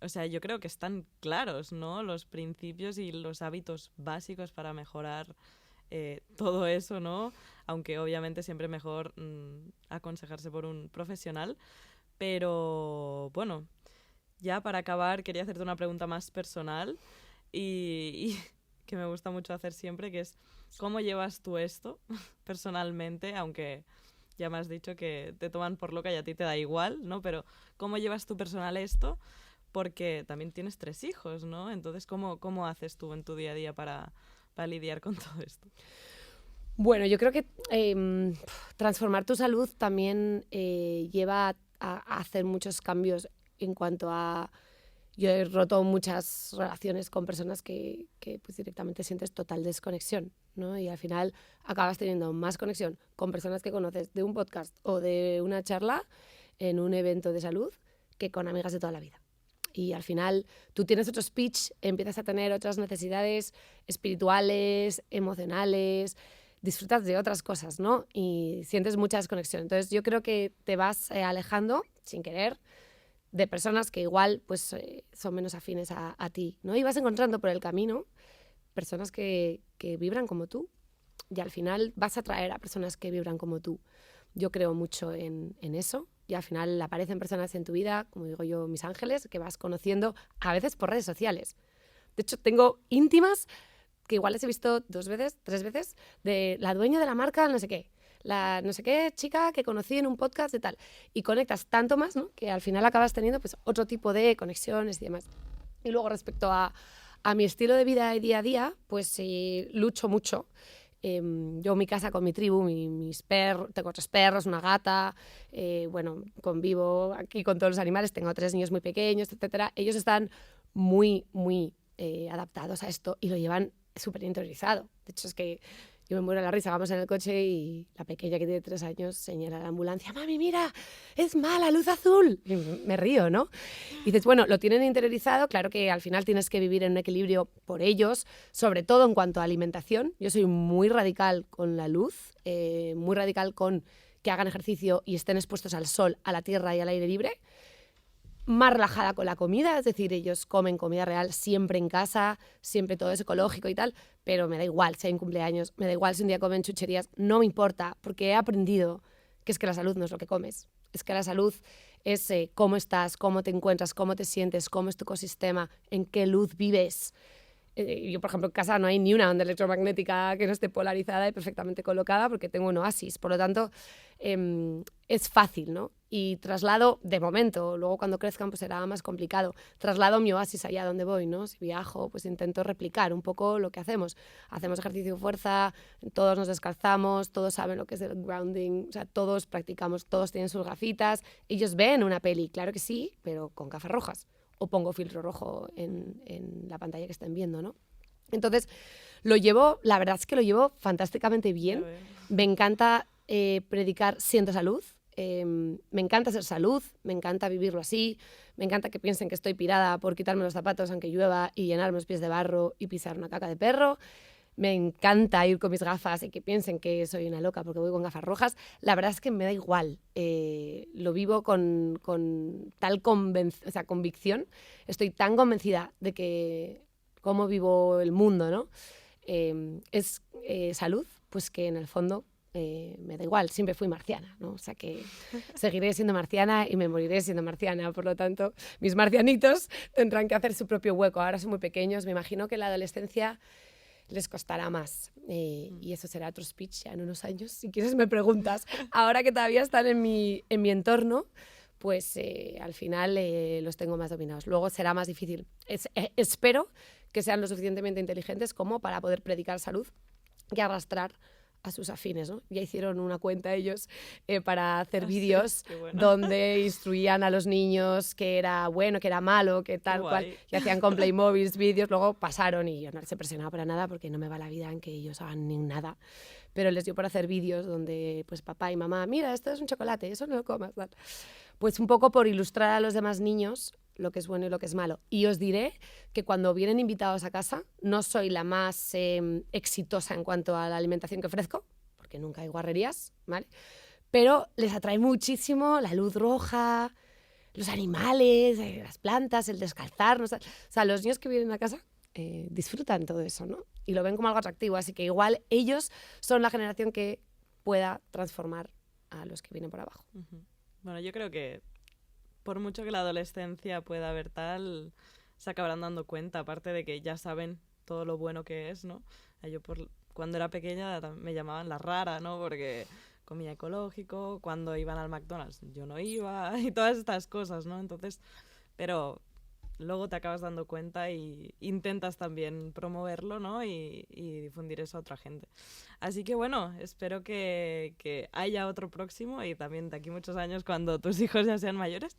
O sea, yo creo que están claros, ¿no? Los principios y los hábitos básicos para mejorar todo eso, ¿no? Aunque obviamente siempre mejor aconsejarse por un profesional. Pero, bueno, ya para acabar quería hacerte una pregunta más personal y que me gusta mucho hacer siempre, que es ¿cómo llevas tú esto personalmente? Aunque ya me has dicho que te toman por loca y a ti te da igual, ¿no? Pero ¿cómo llevas tú personal esto? Porque también tienes 3 hijos, ¿no? Entonces, ¿cómo haces tú en tu día a día para lidiar con todo esto? Bueno, yo creo que transformar tu salud también lleva a hacer muchos cambios en cuanto a... Yo he roto muchas relaciones con personas que pues directamente sientes total desconexión, ¿no? Y al final acabas teniendo más conexión con personas que conoces de un podcast o de una charla en un evento de salud que con amigas de toda la vida. Y al final tú tienes otro speech, empiezas a tener otras necesidades espirituales, emocionales, disfrutas de otras cosas, ¿no? Y sientes mucha desconexión. Entonces yo creo que te vas alejando, sin querer, de personas que igual pues, son menos afines a ti, ¿no? Y vas encontrando por el camino personas que vibran como tú y al final vas a atraer a personas que vibran como tú. Yo creo mucho en eso. Y al final aparecen personas en tu vida, como digo yo, mis ángeles, que vas conociendo a veces por redes sociales. De hecho, tengo íntimas que igual les he visto 2 veces, 3 veces, de la dueña de la marca no sé qué, la no sé qué chica que conocí en un podcast y tal. Y conectas tanto más, ¿no? Que al final acabas teniendo pues, otro tipo de conexiones y demás. Y luego respecto a mi estilo de vida y día a día, pues lucho mucho. Yo en mi casa con mi tribu, mis perros, tengo 3 perros, una gata, bueno, convivo aquí con todos los animales, tengo 3 niños muy pequeños, etcétera. Ellos están muy, muy adaptados a esto y lo llevan súper interiorizado. De hecho, es que yo me muero de la risa, vamos en el coche y la pequeña que tiene 3 años señala a la ambulancia, mami, mira, es mala, luz azul. Y me río, ¿no? Y dices, bueno, lo tienen interiorizado, claro que al final tienes que vivir en un equilibrio por ellos, sobre todo en cuanto a alimentación. Yo soy muy radical con la luz, muy radical con que hagan ejercicio y estén expuestos al sol, a la tierra y al aire libre. Más relajada con la comida, es decir, ellos comen comida real siempre en casa, siempre todo es ecológico y tal, pero me da igual si hay un cumpleaños, me da igual si un día comen chucherías, no me importa, porque he aprendido que es que la salud no es lo que comes, es que la salud es cómo estás, cómo te encuentras, cómo te sientes, cómo es tu ecosistema, en qué luz vives. Yo, por ejemplo, en casa no hay ni una onda electromagnética que no esté polarizada y perfectamente colocada porque tengo un oasis. Por lo tanto, es fácil, ¿no? Y traslado, de momento, luego cuando crezcan pues será más complicado, traslado mi oasis allá donde voy, ¿no? Si viajo, pues intento replicar un poco lo que hacemos. Hacemos ejercicio de fuerza, todos nos descalzamos, todos saben lo que es el grounding, o sea, todos practicamos, todos tienen sus gafitas. Ellos ven una peli, claro que sí, pero con gafas rojas. O pongo filtro rojo en la pantalla que estén viendo, ¿no? Entonces, la verdad es que lo llevo fantásticamente bien. Me encanta predicar siendo salud. Me encanta ser salud, me encanta vivirlo así, me encanta que piensen que estoy pirada por quitarme los zapatos aunque llueva y llenarme los pies de barro y pisar una caca de perro. Me encanta ir con mis gafas y que piensen que soy una loca porque voy con gafas rojas. La verdad es que me da igual. Lo vivo con tal convicción. Estoy tan convencida de que cómo vivo el mundo, ¿no? Es salud, pues que en el fondo me da igual. Siempre fui marciana, ¿no? O sea que seguiré siendo marciana y me moriré siendo marciana. Por lo tanto, mis marcianitos tendrán que hacer su propio hueco. Ahora son muy pequeños. Me imagino que en la adolescencia les costará más. Y eso será otro speech ya en unos años. Si quieres me preguntas. Ahora que todavía están en mi entorno, pues al final los tengo más dominados. Luego será más difícil. Espero que sean lo suficientemente inteligentes como para poder predicar salud y arrastrar a sus afines, ¿no? Ya hicieron una cuenta ellos para hacer vídeos donde instruían a los niños que era bueno, que era malo, que tal cual, y hacían con Playmobil vídeos, luego pasaron y yo no les he presionado para nada porque no me va la vida en que ellos hagan ni nada, pero les dio por hacer vídeos donde pues papá y mamá, mira, esto es un chocolate, eso no lo comas, tal. Pues un poco por ilustrar a los demás niños lo que es bueno y lo que es malo. Y os diré que cuando vienen invitados a casa, no soy la más exitosa en cuanto a la alimentación que ofrezco, porque nunca hay guarrerías, ¿vale? Pero les atrae muchísimo la luz roja, los animales, las plantas, el descalzarnos. O sea, los niños que vienen a casa disfrutan todo eso, ¿no? Y lo ven como algo atractivo. Así que igual ellos son la generación que pueda transformar a los que vienen por abajo. Uh-huh. Bueno, yo creo que por mucho que la adolescencia pueda haber tal, se acabarán dando cuenta, aparte de que ya saben todo lo bueno que es, ¿no? Yo cuando era pequeña me llamaban la rara, ¿no? Porque comía ecológico, cuando iban al McDonald's yo no iba y todas estas cosas, ¿no? Entonces, pero luego te acabas dando cuenta y intentas también promoverlo, ¿no? Y difundir eso a otra gente. Así que bueno, espero que haya otro próximo y también de aquí muchos años cuando tus hijos ya sean mayores.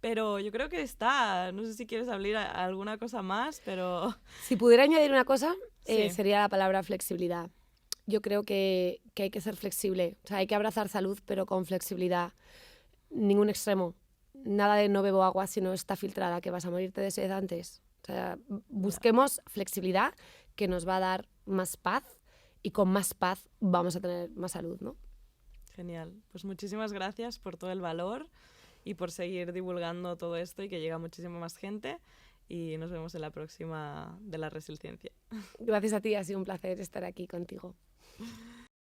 Pero yo creo que está, no sé si quieres hablar alguna cosa más, pero... Si pudiera añadir una cosa, sí. sería la palabra flexibilidad. Yo creo que hay que ser flexible. O sea, hay que abrazar salud, pero con flexibilidad. Ningún extremo. Nada de no bebo agua si no está filtrada, que vas a morirte de sed antes. O sea, busquemos flexibilidad que nos va a dar más paz y con más paz vamos a tener más salud, ¿no? Genial. Pues muchísimas gracias por todo el valor y por seguir divulgando todo esto y que llegue a muchísima más gente. Y nos vemos en la próxima de La Resiliencia. Gracias a ti, ha sido un placer estar aquí contigo.